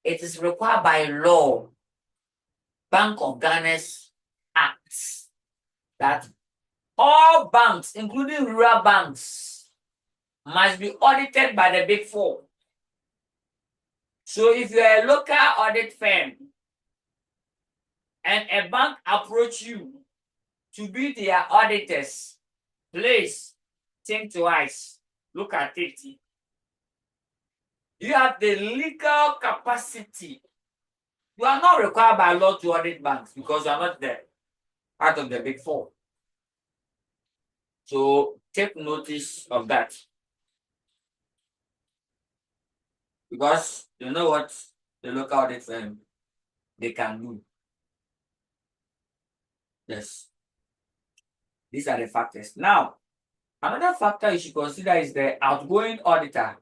Speaker 1: it is required by law, Bank of Ghana's Act, that all banks, including rural banks, must be audited by the Big Four. So if you're a local audit firm and a bank approach you to be their auditors, please think twice. Look at it. You have the legal capacity. You are not required by law to audit banks because you are not the part of the Big Four. So take notice of that. Because you know what the local audit firm they can do. Yes. These are the factors. Now, another factor you should consider is the outgoing auditor.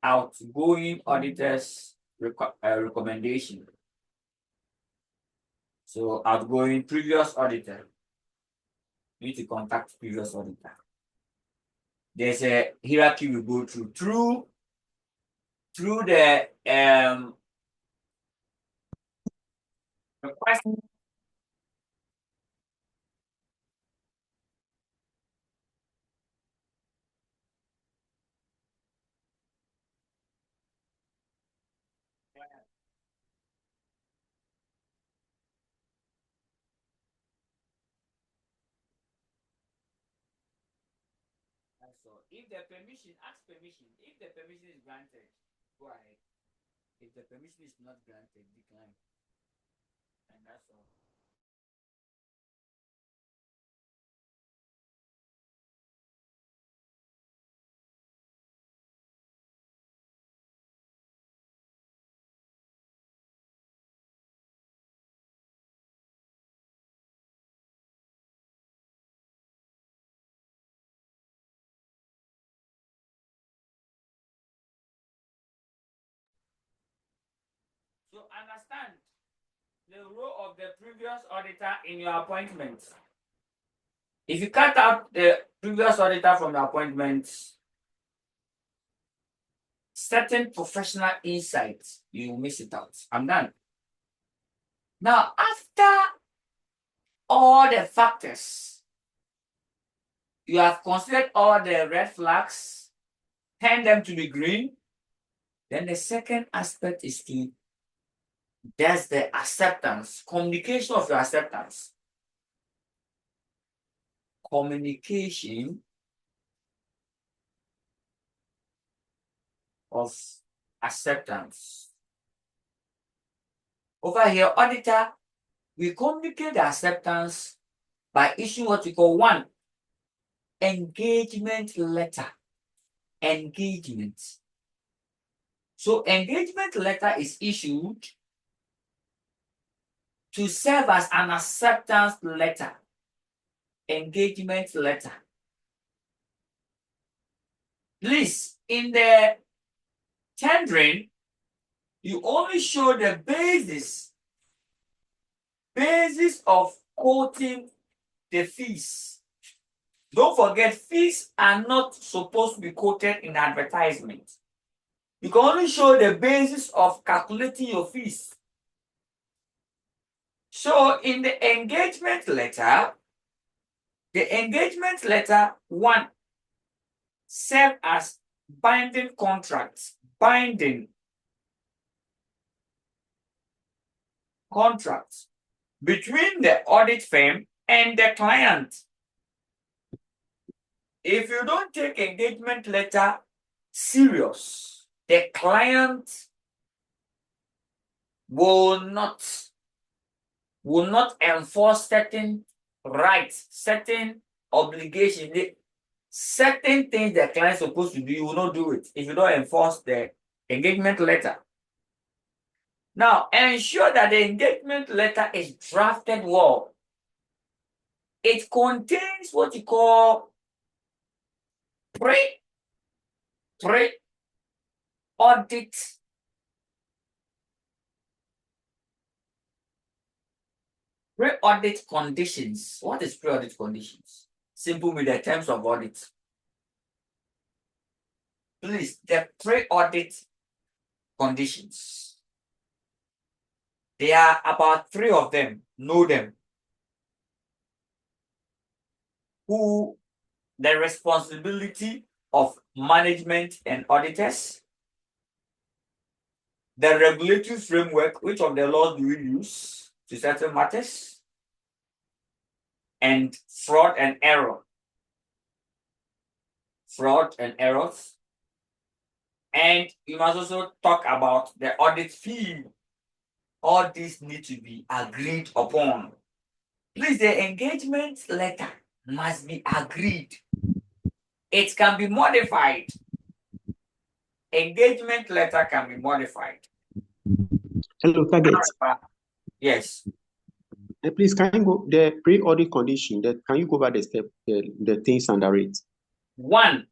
Speaker 1: Outgoing auditor's recommendation. So outgoing previous auditor. You need to contact previous auditor. There's a hierarchy we go through the request. So if the permission, ask permission. If the permission is granted, go ahead. If the permission is not granted, decline. And that's all. So understand the role of the previous auditor in your appointment. If you cut out the previous auditor from the appointment, certain professional insights, you miss it out. I'm done. Now, after all the factors, you have considered all the red flags, turn them to be green. Then the second aspect is there's the acceptance, communication of your acceptance. Communication of acceptance. Over here, auditor, we communicate the acceptance by issuing what we call 1, engagement letter. Engagement. So engagement letter is issued to serve as an acceptance letter. Engagement letter. Please, in the tendering, you only show the basis of quoting the fees. Don't forget, fees are not supposed to be quoted in advertisement. You can only show the basis of calculating your fees. So in the engagement letter, 1 serve as binding contracts. Binding contracts between the audit firm and the client. If you don't take engagement letter serious, the client will not enforce certain rights, certain obligation, certain things the client is supposed to do, you will not do it if you don't enforce the engagement letter. Now, ensure that the engagement letter is drafted well. It contains what you call pre-audit conditions. What is pre-audit conditions? Simple with the terms of audit. Please, the pre-audit conditions. There are about 3 of them. Know them. The responsibility of management and auditors, the regulatory framework, which of the laws do we use to settle matters, and fraud and error. Fraud and errors. And you must also talk about the audit fee. All these need to be agreed upon. Please, the engagement letter must be agreed. It can be modified. Engagement letter can be modified.
Speaker 2: Hello, Target.
Speaker 1: Yes.
Speaker 2: Please, can you go the pre-audit condition? Can you go over the step, the things under it?
Speaker 1: 1,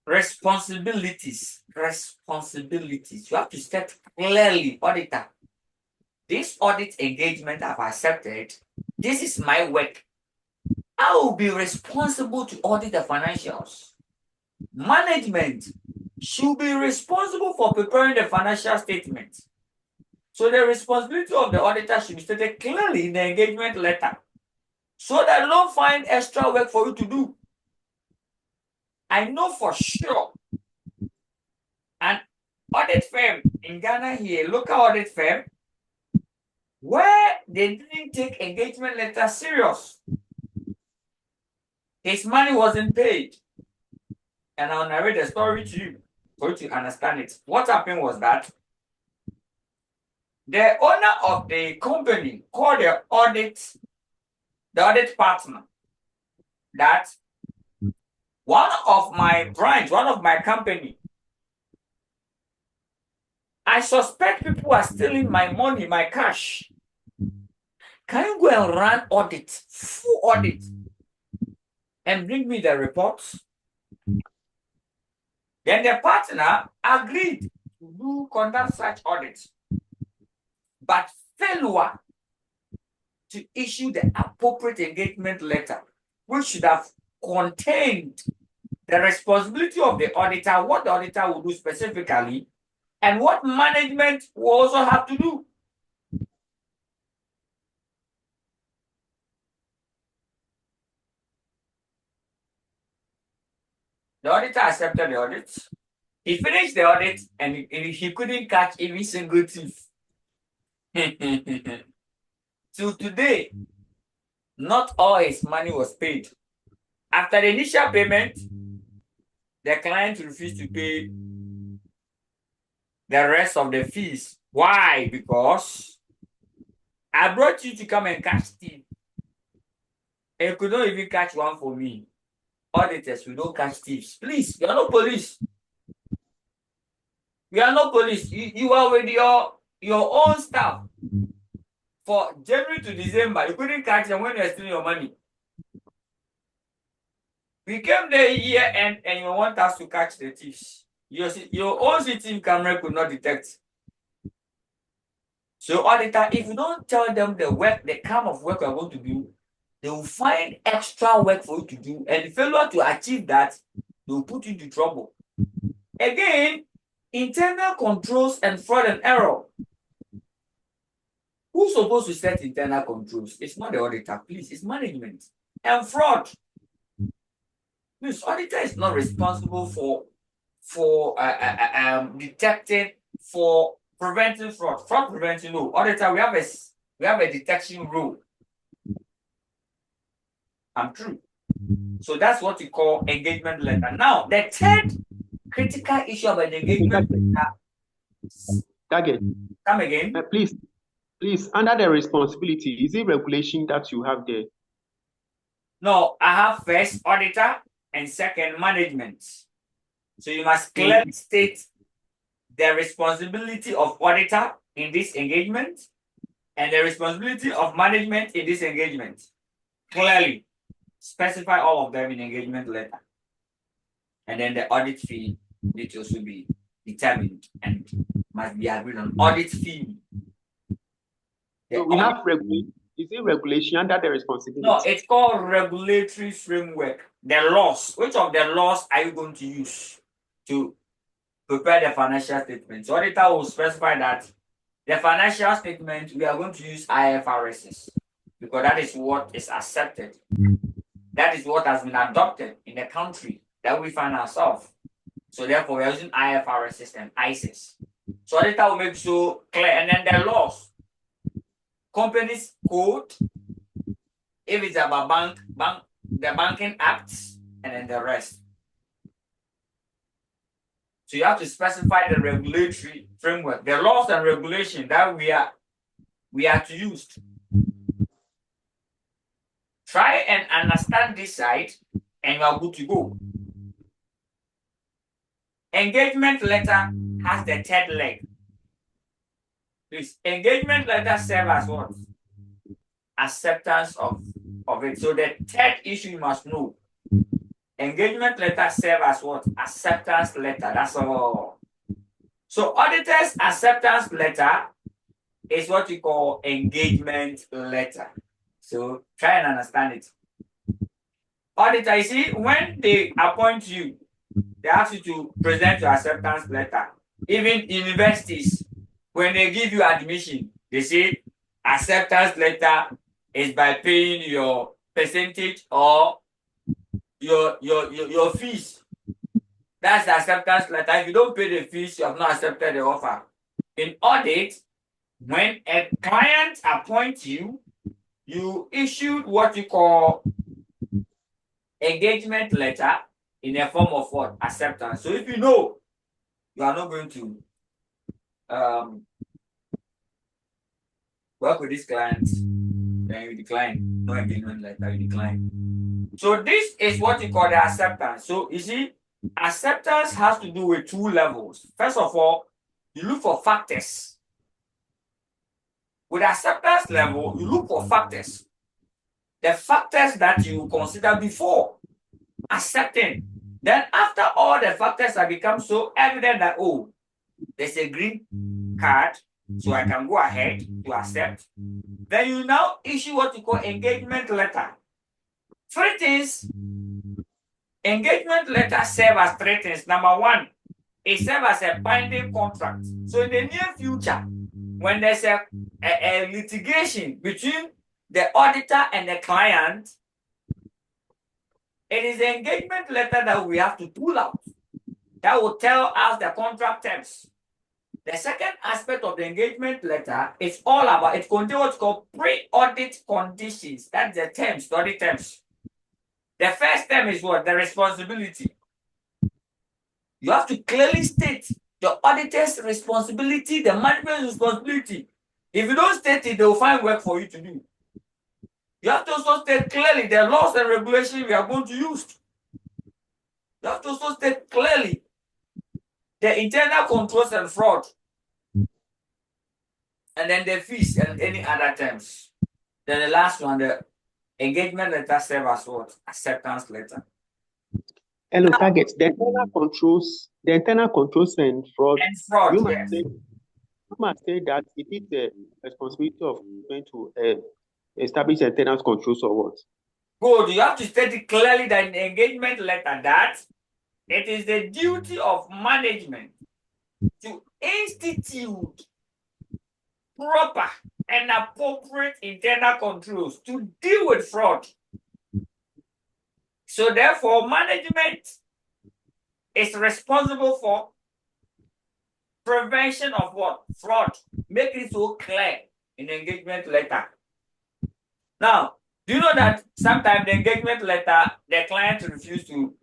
Speaker 1: responsibilities. Responsibilities. You have to state clearly, auditor, this audit engagement I've accepted. This is my work. I will be responsible to audit the financials. Management should be responsible for preparing the financial statement. So the responsibility of the auditor should be stated clearly in the engagement letter, so that you don't find extra work for you to do. I know for sure an audit firm in Ghana here, local audit firm, where they didn't take engagement letter serious. His money wasn't paid. And I'll narrate the story to you for you to understand it. What happened was that the owner of the company called the audit partner that one of my company, I suspect people are stealing my money, my cash. Can you go and run audit, full audit, and bring me the reports? Then the partner agreed to conduct such audits, but failure to issue the appropriate engagement letter, which should have contained the responsibility of the auditor, what the auditor will do specifically, and what management will also have to do. The auditor accepted the audit. He finished the audit and he couldn't catch even single thief. Till today, not all his money was paid. After the initial payment, the client refused to pay the rest of the fees. Why? Because I brought you to come and catch thief. And you could not even catch one for me. Auditors, we don't catch thieves. Please, you are not police. We are not police. You are with your own staff. For January to December, you couldn't catch them when you are stealing your money. We came there year end and you want us to catch the thieves. Your own CCTV camera could not detect. So, auditor, if you don't tell them the kind of work we are going to do, they will find extra work for you to do, and the failure to achieve that, they will put you into trouble. Again, internal controls and fraud and error. Who's supposed to set internal controls? It's not the auditor, please. It's management. And fraud. Please, auditor is not responsible for detecting, for preventing fraud. Fraud prevention, no. Auditor, we have a detection rule. I'm true. So that's what you call engagement letter. Now, the third critical issue of an engagement letter.
Speaker 2: Target.
Speaker 1: Come again.
Speaker 2: Please, under the responsibility, is it regulation that you have there?
Speaker 1: No, I have first auditor and second management. So you must clearly state the responsibility of auditor in this engagement and the responsibility of management in this engagement. Clearly specify all of them in engagement letter. And then the audit fee details will be determined and must be agreed on. Audit fee.
Speaker 2: So we have is it regulation under the responsibility?
Speaker 1: No, it's called regulatory framework. The laws. Which of the laws are you going to use to prepare the financial statement? So auditor will specify that the financial statement, we are going to use IFRS because that is what is accepted. That is what has been adopted in the country that we find ourselves. So therefore, we are using IFRS and ICAG. So auditor will make so clear. And then the laws, companies code, if it's about the banking acts, and then the rest. So you have to specify the regulatory framework, the laws and regulation that we are to use. Try and understand this side, and you are good to go. Engagement letter has the third leg. This engagement letter serves as what? Acceptance of it. So the third issue you must know. Engagement letter serves as what? Acceptance letter. That's all. So auditor's acceptance letter is what you call engagement letter. So try and understand it. Auditor, you see, when they appoint you, they ask you to present your acceptance letter. Even universities, when they give you admission, they say acceptance letter is by paying your percentage or your fees. That's the acceptance letter. If you don't pay the fees, you have not accepted the offer. In audit, when a client appoints you, you issued what you call engagement letter in a form of what? Acceptance. So if you know you are not going to work with this client, then you decline. No engagement letter, you decline. So this is what you call the acceptance. So you see, acceptance has to do with two levels. First of all, you look for factors. With acceptance level, you look for factors. The factors that you consider before accepting. Then after all the factors have become so evident that, oh, there's a green card, so I can go ahead to accept. Then you now issue what you call engagement letter. Three things. Engagement letter serve as three things. Number one, it serves as a binding contract. So in the near future, when there's a litigation between the auditor and the client, it is the engagement letter that we have to pull out. That will tell us the contract terms. The second aspect of the engagement letter is all about, it contains what's called pre-audit conditions. That's the terms, the audit terms. The first term is what? The responsibility. You have to clearly state the auditor's responsibility, the management's responsibility. If you don't state it, they will find work for you to do. You have to also state clearly the laws and regulations we are going to use. You have to also state clearly the internal controls and fraud. And then the fees and any other terms. Then the last one, the engagement letter serves as what? Acceptance letter.
Speaker 2: Hello, targets. The internal controls and fraud.
Speaker 1: And fraud,
Speaker 2: You
Speaker 1: yes.
Speaker 2: must say that it is the responsibility of going to establish internal controls or what?
Speaker 1: Good. You have to state it clearly that in the engagement letter that it is the duty of management to institute proper and appropriate internal controls to deal with fraud. So therefore, management is responsible for prevention of what? Fraud. Make it so clear in the engagement letter. Now, do you know that sometimes the engagement letter, the client refuses to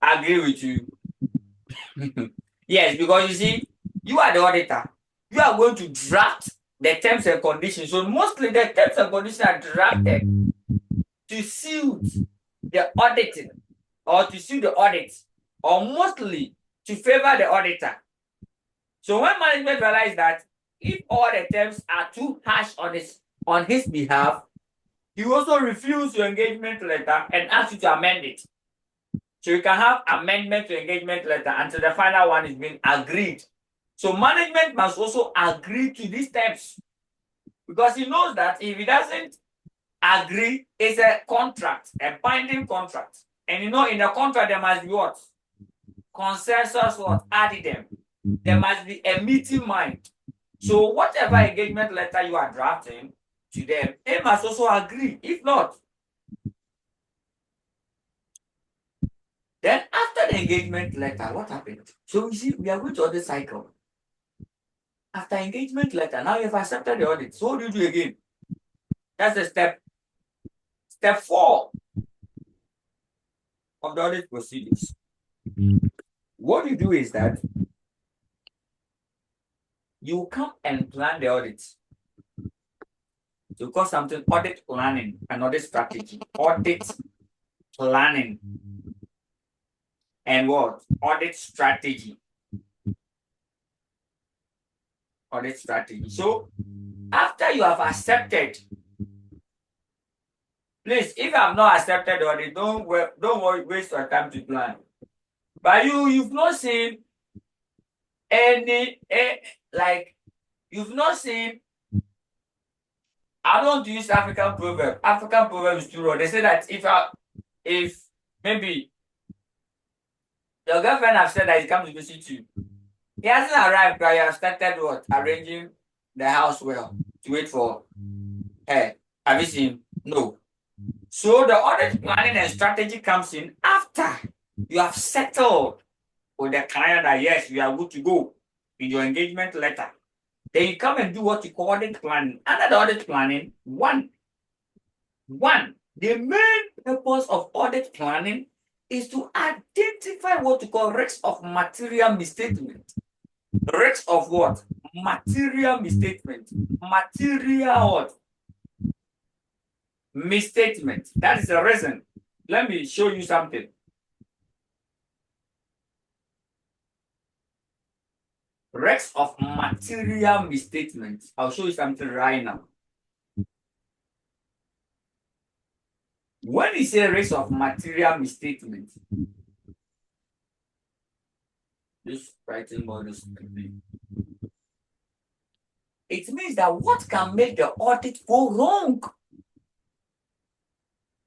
Speaker 1: agree with you? Yes, because you see, you are the auditor. You are going to draft the terms and conditions. So mostly the terms and conditions are drafted to suit the auditing or to suit the audit, or mostly to favor the auditor. So when management realized that if all the terms are too harsh on his behalf, he also refused your engagement letter and asked you to amend it. So you can have amendment to engagement letter until the final one is being agreed. So management must also agree to these terms, because he knows that if he doesn't agree, it's a contract, a binding contract. And in a contract there must be what? Consensus, what? Addendum. There must be a meeting mind. So whatever engagement letter you are drafting to them, they must also agree. If not, then after the engagement letter, what happened? So you see, we are going to audit cycle. After engagement letter, now you have accepted the audit. So what do you do again? That's the step 4 of the audit procedures. What you do is that you come and plan the audit. So call something audit planning and audit strategy. Audit planning and what? Audit strategy. Audit strategy. So after you have accepted, please, if you have not accepted the audit, don't worry, waste your time to plan. But you've not seen you've not seen. I don't use African proverb. African proverb is too raw. They say that if maybe your girlfriend has said that he comes to visit you, he hasn't arrived, but you have started what? Arranging the house well to wait for her. Have you seen? No. So the audit planning and strategy comes in after you have settled with the client that yes, you are good to go in your engagement letter. Then you come and do what you call audit planning. Under the audit planning, one, the main purpose of audit planning is to identify what you call risks of material misstatement. Risks of what? Material misstatement. Material what? Misstatement. That is the reason. Let me show you something. Risks of material misstatement. I'll show you something right now. When you say risks of material misstatement, just writing all this. It means that what can make the audit go wrong?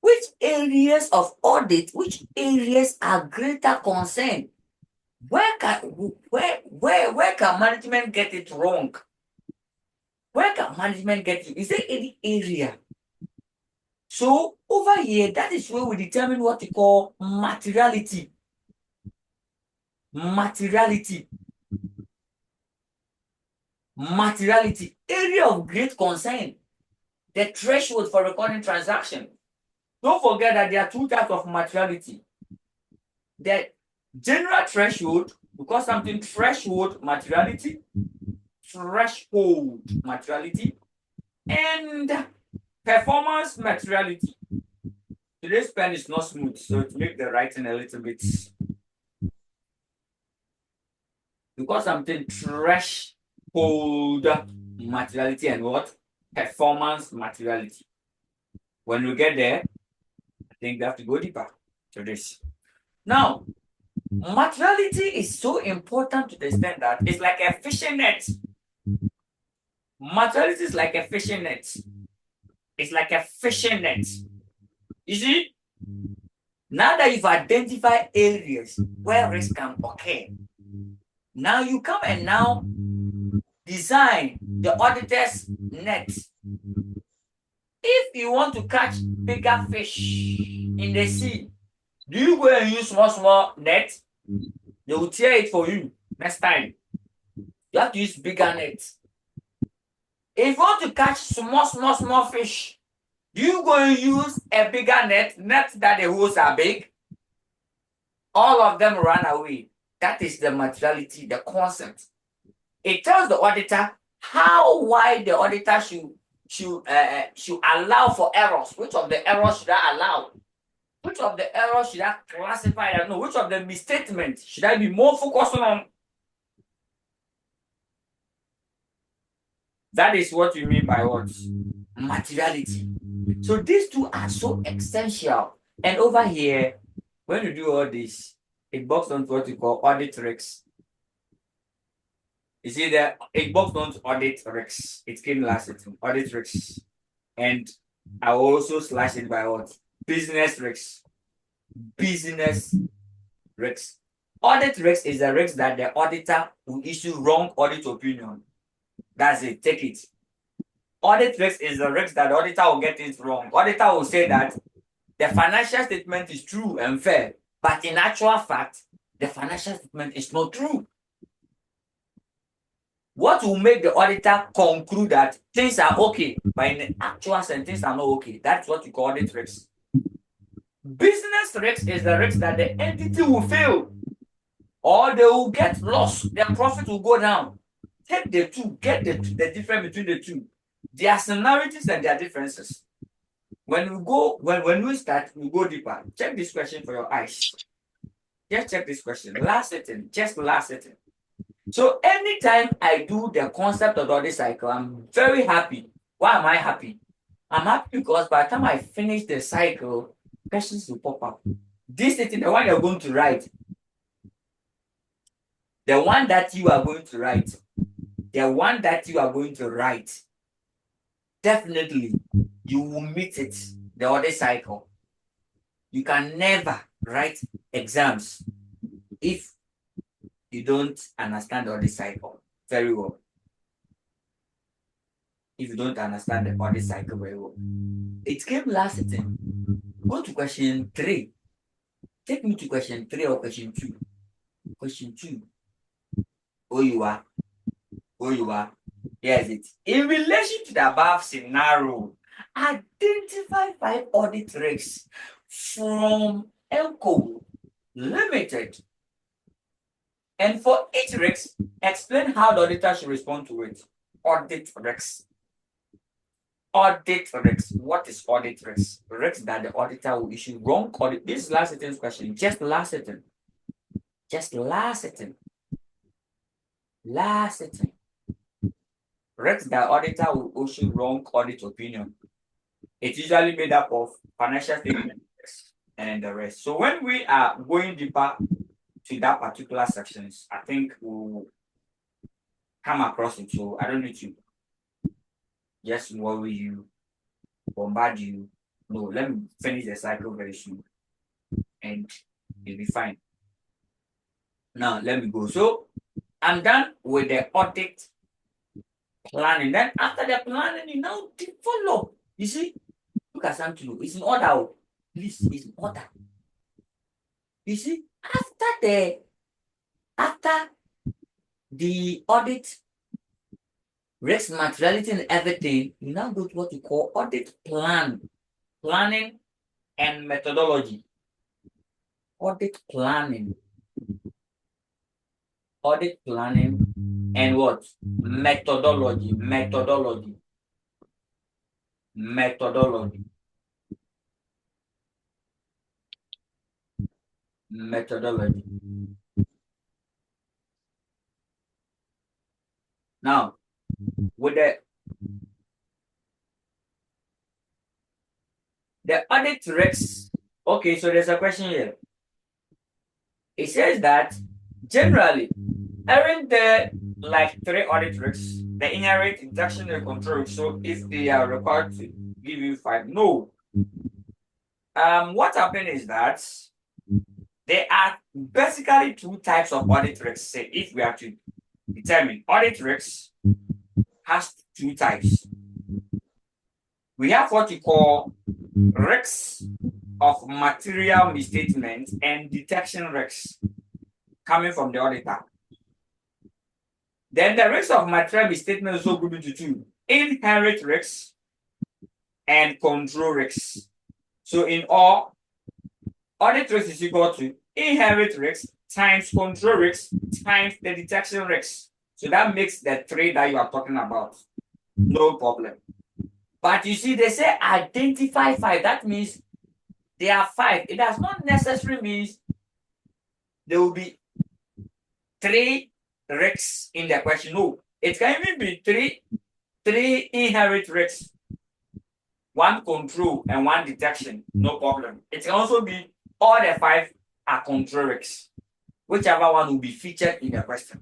Speaker 1: Which areas of audit, which areas are greater concern? Where can management get it wrong? Where can management get it? Is there any area? So over here, that is where we determine what we call materiality. Materiality, area of great concern, the threshold for recording transaction. Don't forget that there are two types of materiality. The general threshold, because something threshold materiality, and performance materiality. Today's pen is not smooth, so to make the writing a little bit. Because something threshold materiality and what? Performance materiality. When we get there, I think we have to go deeper to this. Now, materiality is so important to the extent that it's like a fishing net. Materiality is like a fishing net. It's like a fishing net. You see, now that you've identified areas where risk can occur, now you come and now design the auditor's net. If you want to catch bigger fish in the sea, do you go and use small net? They will tear it for you next time. You have to use bigger nets. If you want to catch small fish, do you go and use a bigger net that the holes are big? All of them run away. That is the materiality, the concept. It tells the auditor how wide the auditor should should allow for errors? Which of the errors should I allow? Which of the errors should I classify? I don't know. Which of the misstatements should I be more focusing on? That is what you mean by what? Materiality. So these two are so essential. And over here, when you do all this, it boils down to what you call audit risks. You see that it boils down to audit risks. It came last time, audit risks. And I will also slash it by what? Business risks. Business risks. Audit risks is a risk that the auditor will issue wrong audit opinion. That's it. Take it. Audit risk is a risk that the auditor will get it wrong. Auditor will say that the financial statement is true and fair, but in actual fact, the financial statement is not true. What will make the auditor conclude that things are okay, but in the actual sense, things are not okay? That's what you call audit risk. Business risk is the risk that the entity will fail or they will get lost. Their profit will go down. Take the two, get the difference between the two. There are similarities and there are differences. When we start, we go deeper. Check this question for your eyes. Just check this question. Last setting, just last setting. So anytime I do the concept of the audit cycle, I'm very happy. Why am I happy? I'm happy because by the time I finish the cycle, questions will pop up. This setting, the one you're going to write, the one that you are going to write, definitely you will meet it, the audit cycle. You can never write exams if you don't understand the audit cycle very well. If you don't understand the audit cycle very well. It came last time. Go to question 3. Take me to question 3 or question 2. Question 2. Oh, you are. Yes, it. In relation to the above scenario, identify 5 audit risks from ELCO Limited. And for each risk, explain how the auditor should respond to it. Audit risks. Audit risks. What is audit risks? Risks that the auditor will issue wrong audit. This is last sentence question. Just last sentence. Last sentence. Risks that auditor will issue wrong audit opinion. It's usually made up of financial statements and the rest. So when we are going deeper to that particular sections, I think we'll come across it. So I don't need to just worry you, bombard you. No, let me finish the cycle very soon and it'll be fine. Now let me go. So I'm done with the audit planning. Then after the planning, you now develop. You see, look at something. It's in order. Please, it's in order. You see, after the audit, risk materiality and everything, you now go to what you call audit planning and methodology. Audit planning and what? Methodology. Now, with the audit risks, okay, so there's a question here. It says that generally, aren't there like 3 audit risks? The inherent, induction, and control. So if they are required to give you 5, no. What happened is that there are basically 2 types of audit risks. Say if we have to determine audit risks has 2 types. We have what you call risks of material misstatement and detection risks coming from the auditor. Then the risk of material misstatement is also grouped into 2: inherent risks and control risks. So in all, audit risk is equal to inherent risks times control risks times the detection risks. So that makes the 3 that you are talking about. No problem. But you see, they say identify 5. That means there are 5. It does not necessarily mean there will be 3 risks in the question. No, it can even be three inherent risks, 1 control and 1 detection. No problem. It can also be all the 5 are control risks, whichever one will be featured in the question.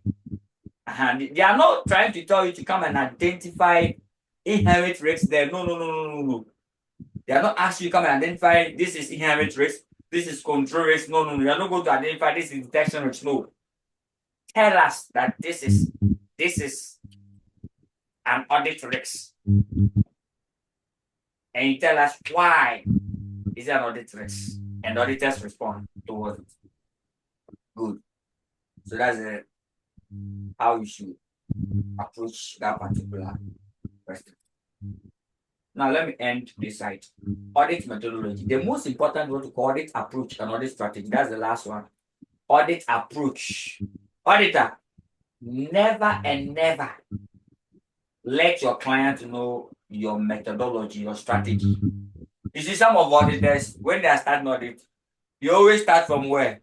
Speaker 1: And they are not trying to tell you to come and identify inherent risks there. No. They are not asking you to come and identify this is inherent risk, this is control risk. No. You are not going to identify this is detection risk. No. Tell us that this is an audit risk. And you tell us why is it an audit risk. And auditors respond towards it. Good. So that's how you should approach that particular question. Now let me end this side. Audit methodology. The most important one to call audit approach and audit strategy. That's the last one. Audit approach. Auditor, never and never let your client know your methodology, your strategy. You see, some of auditors, when they are starting audit, you always start from where?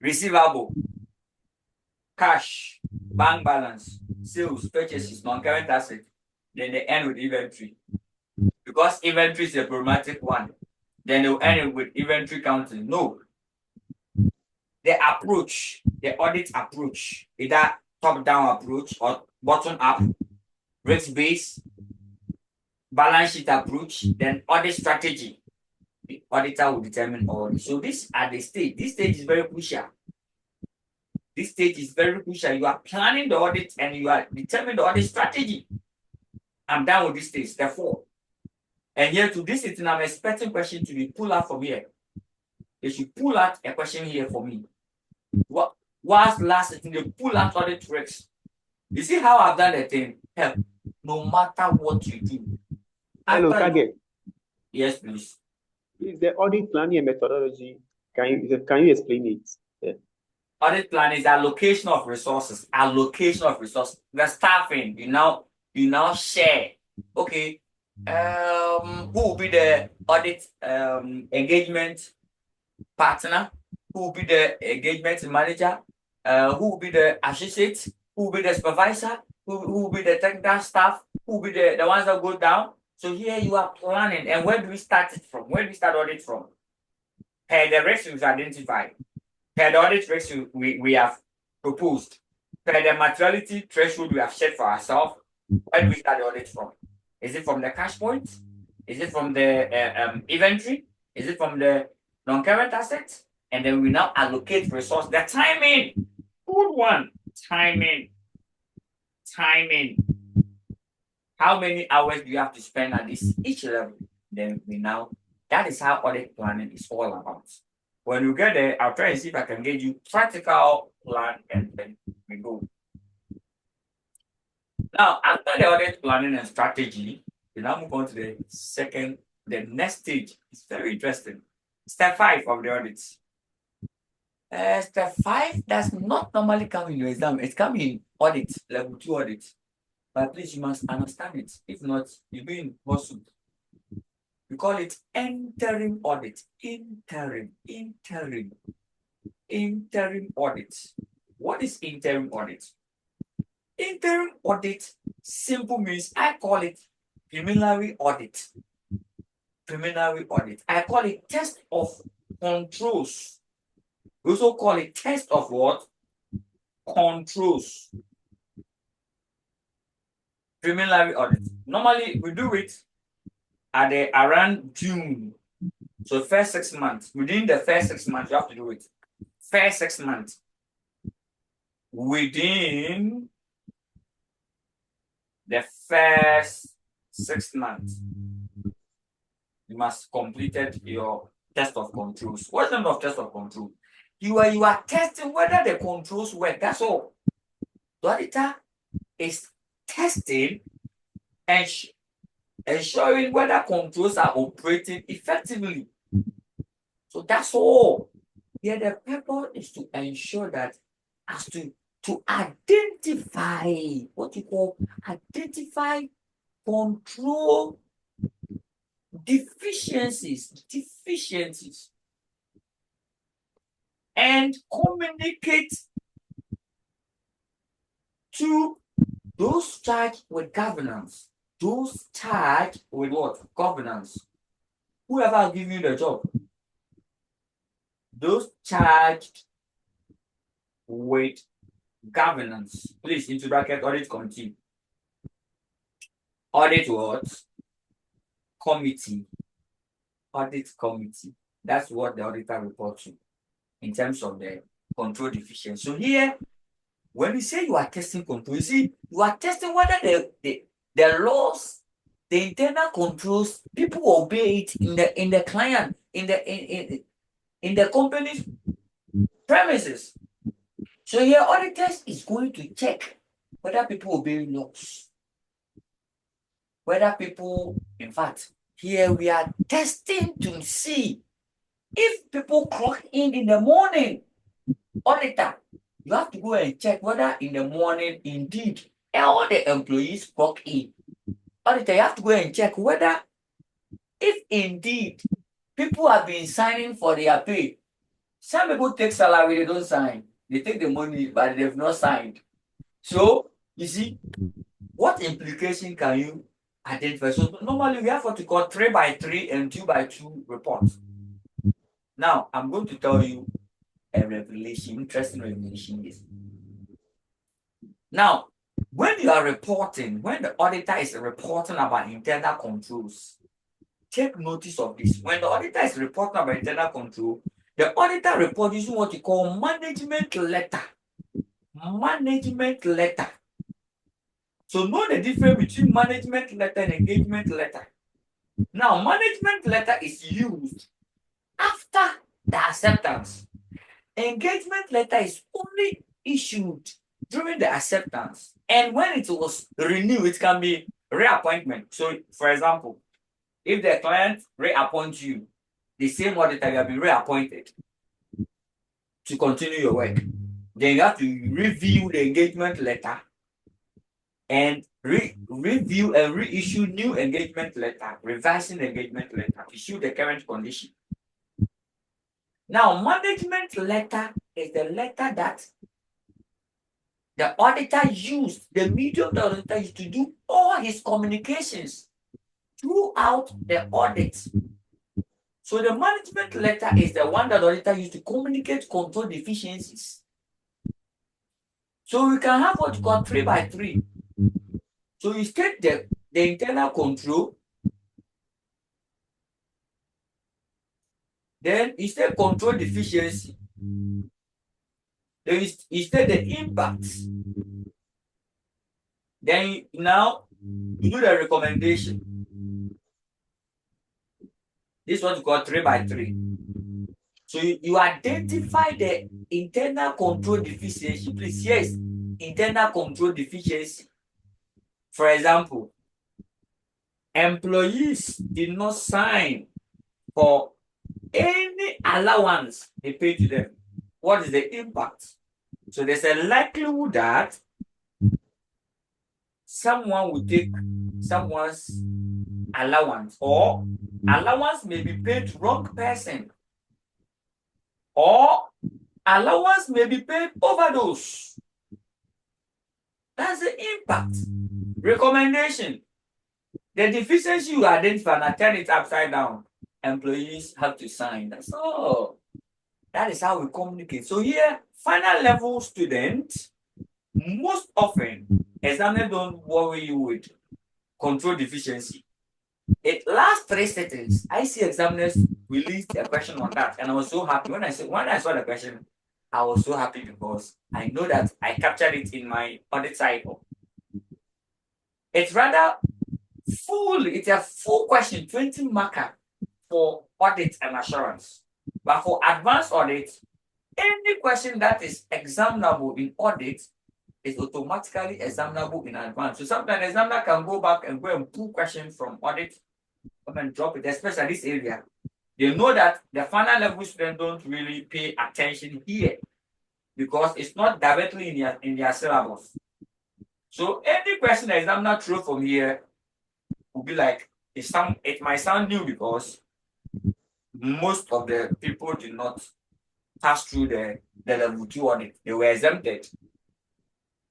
Speaker 1: Receivable, cash, bank balance, sales, purchases, non-current asset. Then they end with inventory. Because inventory is a problematic one. Then they'll end with inventory counting. No. The approach, the audit approach, either top-down approach or bottom-up, risk-based, balance sheet approach, then audit strategy. The auditor will determine all. So these are the stage. This stage is very crucial. This stage is very crucial. You are planning the audit and you are determining the audit strategy. I'm done with this stage, step 4. And here to this sitting, I'm expecting question to be pulled out from here. They should pull out a question here for me. What was last sitting? They pull out audit risks. You see how I've done the thing? Help. No matter what you do.
Speaker 2: Hello, Kage.
Speaker 1: Yes, please.
Speaker 2: Is the audit planning and methodology? Can you explain it? Yeah.
Speaker 1: Audit plan is allocation of resources. Allocation of resources. The staffing. You now share. Okay. Who will be the audit engagement partner? Who will be the engagement manager? Who will be the associate? Who will be the supervisor? Who will be the technical staff? Who will be the ones that go down? So here you are planning. And where do we start it from? Where do we start audit from? Per the risks we've identified. Per the audit risks we have proposed. Per the materiality threshold we have set for ourselves. Where do we start the audit from? Is it from the cash point? Is it from the inventory? Is it from the non-current assets? And then we now allocate resource. The timing. Good one. Timing. How many hours do you have to spend at this each level? Then that is how audit planning is all about. When you get there, I'll try and see if I can get you practical plan and then we go. Now, after the audit planning and strategy, we now move on to the next stage. It's very interesting. Step 5 of the audits. Step 5 does not normally come in your exam. It comes in audit, level 2 audit. But please, you must understand it. If not, you'll be in pursuit. We call it interim audit. Interim audit. What is interim audit? Interim audit simple means I call it preliminary audit. I call it test of controls. We also call it test of what? Controls. Preliminary audit. Normally we do it at around June. So first 6 months. Within the first 6 months, you have to do it. First 6 months. Within the first 6 months, you must completed your test of controls. What's the name of test of control? You are testing whether the controls work. That's all. The auditor is testing and ensuring whether controls are operating effectively. So that's all. Here the purpose is to ensure that as to identify what you call control deficiencies, and communicate to those charged with governance. Those charged with what? Governance. Whoever give you the job. Those charged with governance. Please, into bracket, audit committee. Audit what? Committee. Audit committee. That's what the auditor reports to in terms of the control deficiency. So here, when you say you are testing control, you see, you are testing whether the laws, the internal controls, people obey it in the client, in the company's premises. So here, auditors is going to check whether people obey laws. Whether people, in fact, here we are testing to see if people clock in the morning. Auditor, you have to go and check whether in the morning indeed all the employees clock in. Auditor, you have to go and check whether if indeed people have been signing for their pay. Some people take salary, they don't sign. They take the money, but they've not signed. So, you see, what implication can you identify? So normally we have what we call 3x3 and 2x2 reports. Now, I'm going to tell you a revelation, interesting revelation is. Now, when you are reporting, when the auditor is reporting about internal controls, take notice of this. When the auditor is reporting about internal control, the auditor reports using what we call management letter. Management letter. So know the difference between management letter and engagement letter. Now, management letter is used after the acceptance. Engagement letter is only issued during the acceptance. And when it was renewed, it can be reappointment. So, for example, if the client reappoints you, the same auditor will be reappointed to continue your work. Then you have to review the engagement letter and review and reissue new engagement letter, revising the engagement letter to show the current condition. Now, management letter is the letter that the auditor used, the medium the auditor used to do all his communications throughout the audit. So the management letter is the one that the auditor used to communicate control deficiencies. So we can have what you call 3x3. So you state the internal control, then you state control deficiency, then you state the impacts. Then now you do the recommendation. This is what you call 3x3. So you identify the internal control deficiency. Please, yes, internal control deficiency. For example, employees did not sign for any allowance they pay to them. What is the impact? So there's a likelihood that someone will take someone's allowance, or allowance may be paid to wrong person, or allowance may be paid overdose. That's the impact. Recommendation. The deficiency you identify and turn it upside down. Employees have to sign. That's all. That is how we communicate. So here, final level students, most often, examiners don't worry you with control deficiency. It last 3 settings, I see examiners released a question on that, and I was so happy when I saw the question. I was so happy because I know that I captured it in my audit cycle. It's rather full. It's a full question, 20 marker for audit and assurance. But for advanced audit, any question that is examinable in audit is automatically examinable in advance. So sometimes the examiner can go back and go and pull questions from audit, come and drop it, especially this area. They know that the final level students don't really pay attention here because it's not directly in their syllabus. So any question the examiner throw from here will be like it might sound new because most of the people did not pass through the level 2 audit. They were exempted.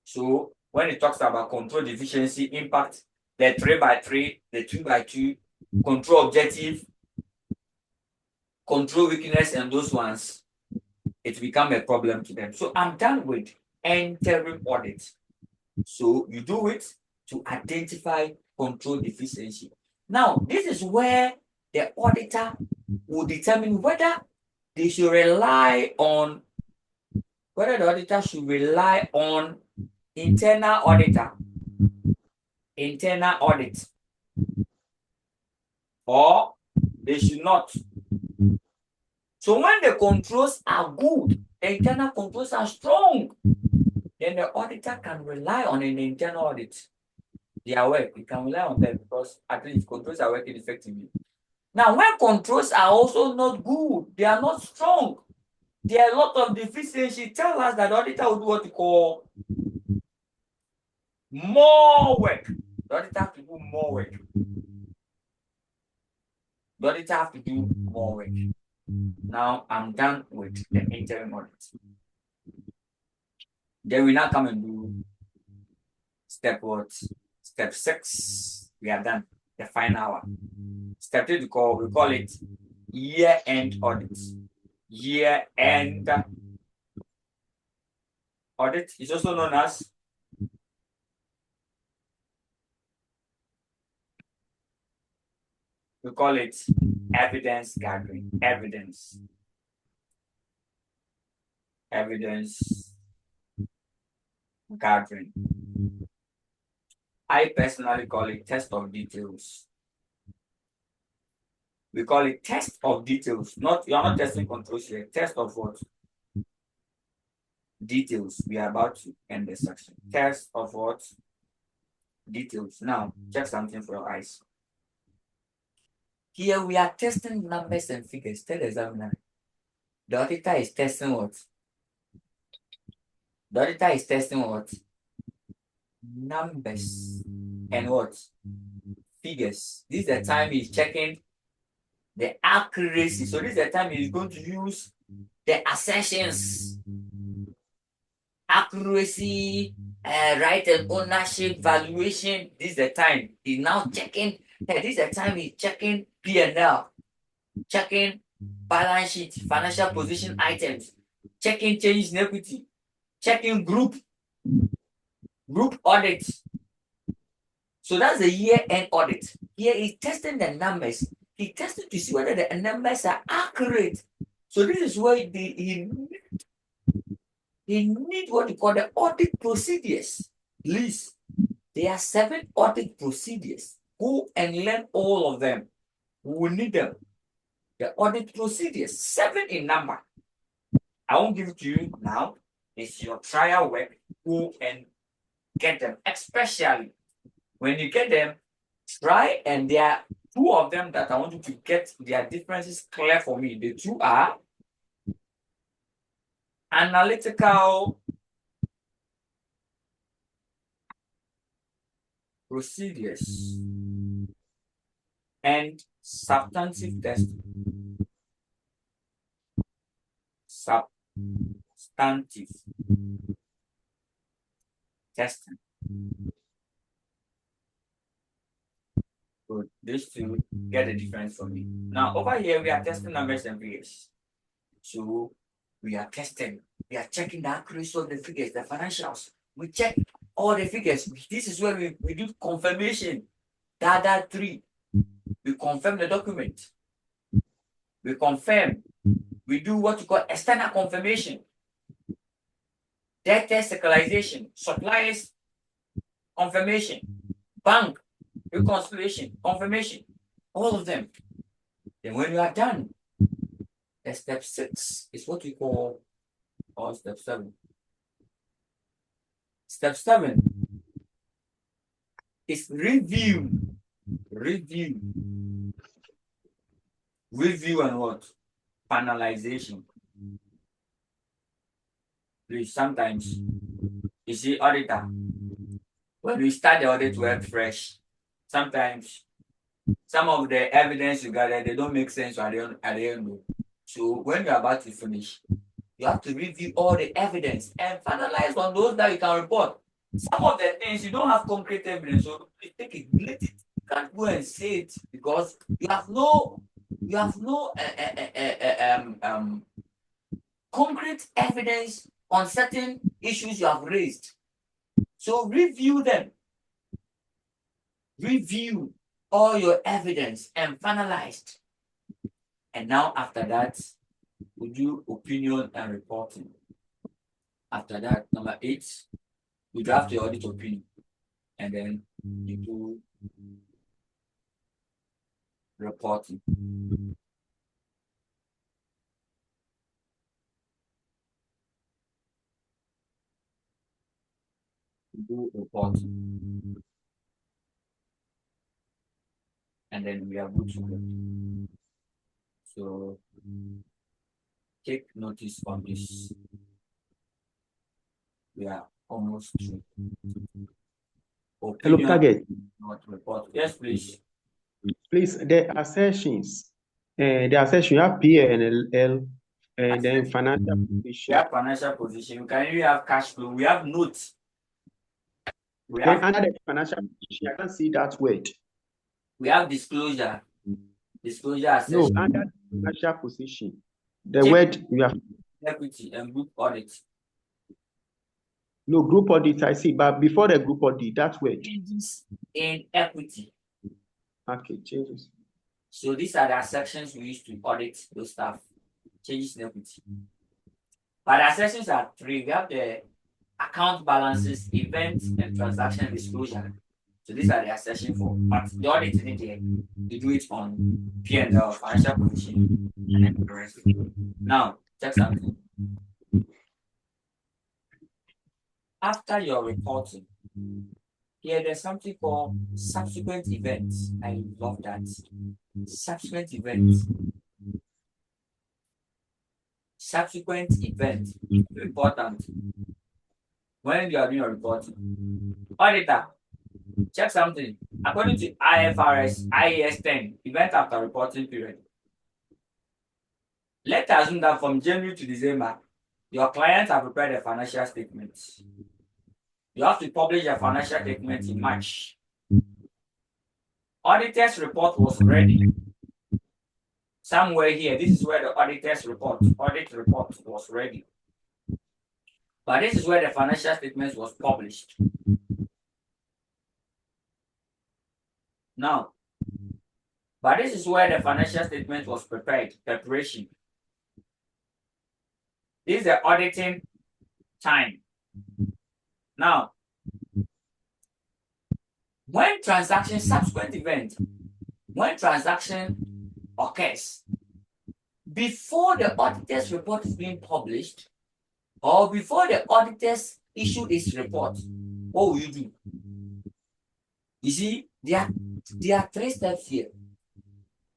Speaker 1: So when it talks about control deficiency, impact, the 3x3, the 2x2, control objective, control weakness, and those ones, it become a problem to them. So I'm done with interim audit. So you do it to identify control deficiency. Now, this is where the auditor will determine whether they should rely on, whether the auditor should rely on internal auditor, internal audit, or they should not. So when the controls are good, the internal controls are strong, then the auditor can rely on an internal audit. Their work, you can rely on them because at least controls are working effectively. Now, when controls are also not good, they are not strong, there are a lot of deficiency, tell us that the auditor will do what we call more work. The auditor have to do more work. The auditor have to do more work. Now, I'm done with the interim audit. Then we now come and do step what? Step 6. We are done. The final one. Step 2 we call it year-end audit. Year-end audit is also known as we call it evidence gathering. Evidence gathering. I personally call it test of details. We call it test of details. Not, you are not testing controls here. Test of what? Details. We are about to end this section. Test of what? Details. Now, check something for your eyes. Here we are testing numbers and figures. Tell the examiner. The auditor is testing what? The auditor is testing what? Numbers and what? Figures. This is the time he's checking the accuracy. So this is the time he's going to use the assertions, accuracy, right and ownership, valuation. This is the time he's now checking. This is the time he's checking P&L, checking balance sheet, financial position items, checking changes in equity, checking group audits. So that's the year-end audit. Here he's testing the numbers. He tested to see whether the numbers are accurate. So this is where he need what you call the audit procedures. Please, there are 7 audit procedures. Go and learn all of them. We will need them. The audit procedures, 7 in number. I won't give it to you now. It's your trial work. Go and get them, especially when you get them, try, and there are 2 of them that I want you to get their differences clear for me. The 2 are analytical procedures and substantive testing. Substantive testing. Good. These 2 get the difference for me. Now, over here, we are testing numbers and figures. So, we are testing. We are checking the accuracy of the figures, the financials. We check all the figures. This is where we do confirmation. Data 3. We confirm the document. We confirm. We do what you call external confirmation. Data circularization. Suppliers confirmation. Bank reconciliation, confirmation. All of them. Then when you are done, the step 6 is what we call, or step 7. Step 7 is review. Review and what? Finalization. Please, sometimes you see auditor, when we start the audit work fresh, sometimes some of the evidence you gather, they don't make sense at the end. So when you're about to finish, you have to review all the evidence and finalize on those that you can report. Some of the things you don't have concrete evidence, so you take it, delete it. You can't go and say it because you have no concrete evidence on certain issues you have raised. So review them. Review all your evidence and finalized. And now after that, we do opinion and reporting. After that, number 8, you draft your audit opinion. And then you do reporting. You do reporting. And then we are good to go. So take notice on this. We are almost through.
Speaker 2: Hello, target.
Speaker 1: Not report. Yes, please.
Speaker 2: Please, the assertions. The assertion, you have P&L and then financial
Speaker 1: We
Speaker 2: position.
Speaker 1: have financial position. We can even have cash flow. We have notes. We
Speaker 2: Then
Speaker 1: have,
Speaker 2: under the financial position, I can't see that word.
Speaker 1: we have disclosure. Disclosure
Speaker 2: No,
Speaker 1: assessment.
Speaker 2: under the financial position, the
Speaker 1: Check.
Speaker 2: word we have.
Speaker 1: Equity and group audit.
Speaker 2: No, group audit, I see, but before the group audit, that word.
Speaker 1: Changes in equity.
Speaker 2: Okay, changes.
Speaker 1: So these are the sections we use to audit those stuff. Changes in equity. But the sections are 3. We have the account balances, events, and transaction disclosure. So these are the sections for. But the audit in India, you do it on P&L, financial position, and then the rest. Now, check something. After your reporting, here there's something called subsequent events. I love that. Subsequent events. Subsequent events. Important. When you are doing your reporting. Auditor, check something. According to IFRS, IAS 10, event after reporting period. Let's assume that from January to December, your clients have prepared a financial statement. You have to publish a financial statement in March. Auditor's report was ready. Somewhere here, this is where the auditor's audit report was ready. But this is where the financial statement was published. Now, but this is where the financial statement was preparation. This is the auditing time. Now, when subsequent event, when transaction occurs, before the auditor's report is being published, or before the auditors issue its report, what will you do? You see, there are 3 steps here.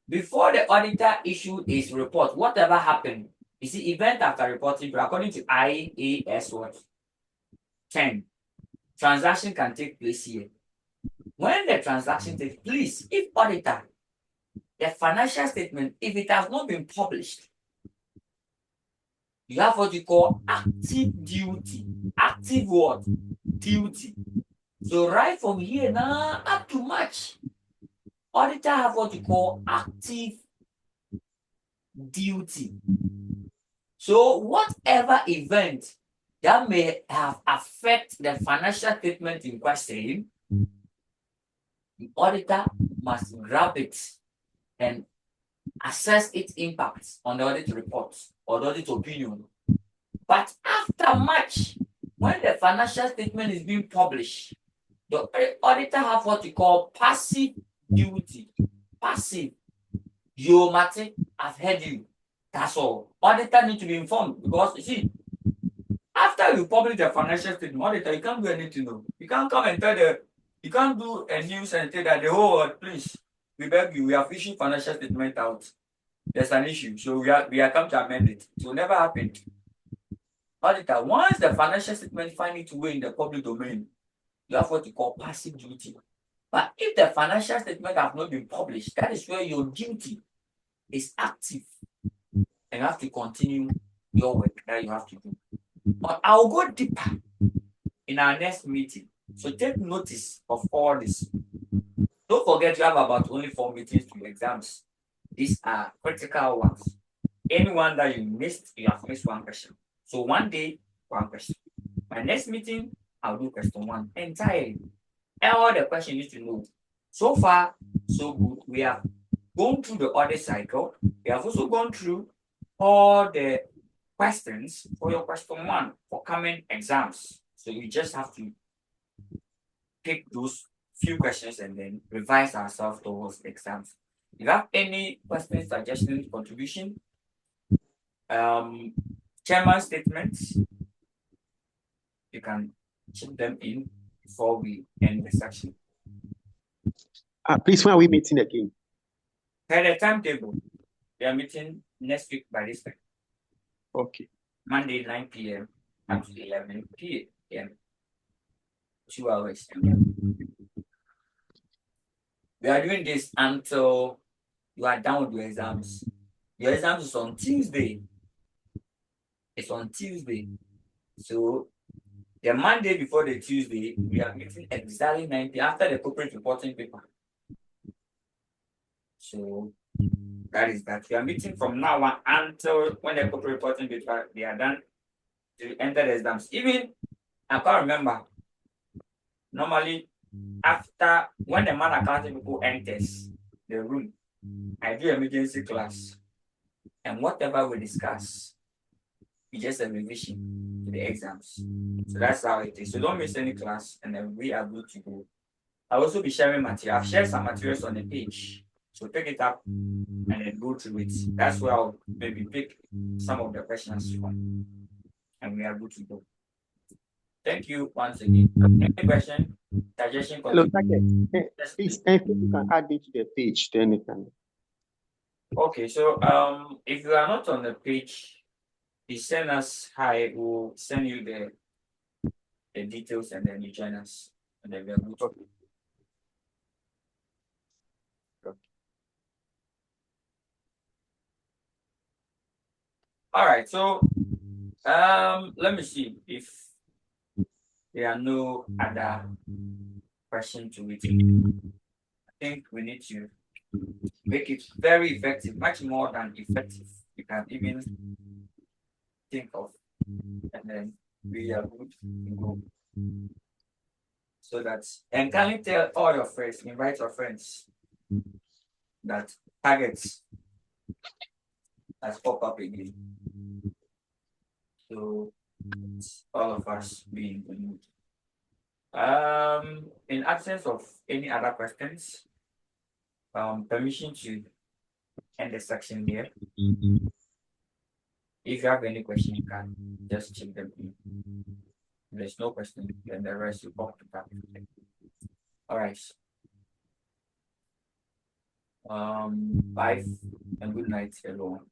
Speaker 1: Before the auditor issued his report, whatever happened, you see, event after reporting, according to IAS 10, transaction can take place here. When the transaction takes place, if auditor, the financial statement, if it has not been published, you have what you call active duty. Active what? Duty. So right from here now up to March, auditor have what you call active duty. So whatever event that may have affect the financial statement in question, the auditor must grab it and assess its impact on the audit report or the audit opinion. But after March, when the financial statement is being published, the auditor have what we call passive duty. Passive. You, Martin, I've heard you. That's all. Auditor need to be informed because, you see, after you publish the financial statement, auditor, you can't do anything. No. You can't come and you can't do a news and tell that the whole world, please, we beg you, we have issued financial statement out. There's an issue. So we are come to amend it. It will never happen. Auditor, once the financial statement find its way in the public domain, you have what you call passive duty. But if the financial statement have not been published, that is where your duty is active and you have to continue your work that you have to do. But I'll go deeper in our next meeting. So take notice of all this. Don't forget you have about only 4 meetings to your exams. These are critical ones. Anyone that you missed, you have missed one question. So one day, one question. My next meeting, I'll do question 1 entirely. All the questions you need to know. So far, so good. We have gone through the audit cycle. We have also gone through all the questions for your question 1 for coming exams. So you just have to pick those few questions and then revise ourselves towards the exams. If you have any questions, suggestions, contribution, chairman statements, you can chip them in before we end the section.
Speaker 2: Please, when are we meeting again?
Speaker 1: Per the timetable, we are meeting next week by this time.
Speaker 2: Okay.
Speaker 1: Monday 9 p.m. up to 11 p.m. 2 hours. We are doing this until you are done with your exams. Your exams is on Tuesday. It's on Tuesday. So the Monday before the Tuesday, we are meeting exactly 9 p.m. after the corporate reporting paper. So that is that. We are meeting from now on until when the corporate reporting paper they are done to enter the exams. Even I can't remember. Normally, after when the man accounting people enters the room, I do emergency class, and whatever we discuss, it's just a revision to the exams. So that's how it is. So don't miss any class, and then we are good to go. I'll also be sharing material. I've shared some materials on the page. So pick it up and then go through it. That's where I'll maybe pick some of the questions from. And we are good to go. Thank you once again. Any question? Suggestion?
Speaker 2: Hello, please, if you can add me to the page, then you can.
Speaker 1: Okay, so if you are not on the page, you send us hi, we'll send you the details and then you join us. And then we are good to go. All right, so let me see if there are no other questions to it. I think we need to make it very effective, much more than effective. You can even think of, and then we are good to go. So that's, and kindly tell all your friends, invite your friends that targets has popped up again. So all of us being in the mood. In absence of any other questions, permission to end the section here. If you have any question, you can just check them in. If there's no question, then the rest will pop to that. All right. Bye and good night, everyone.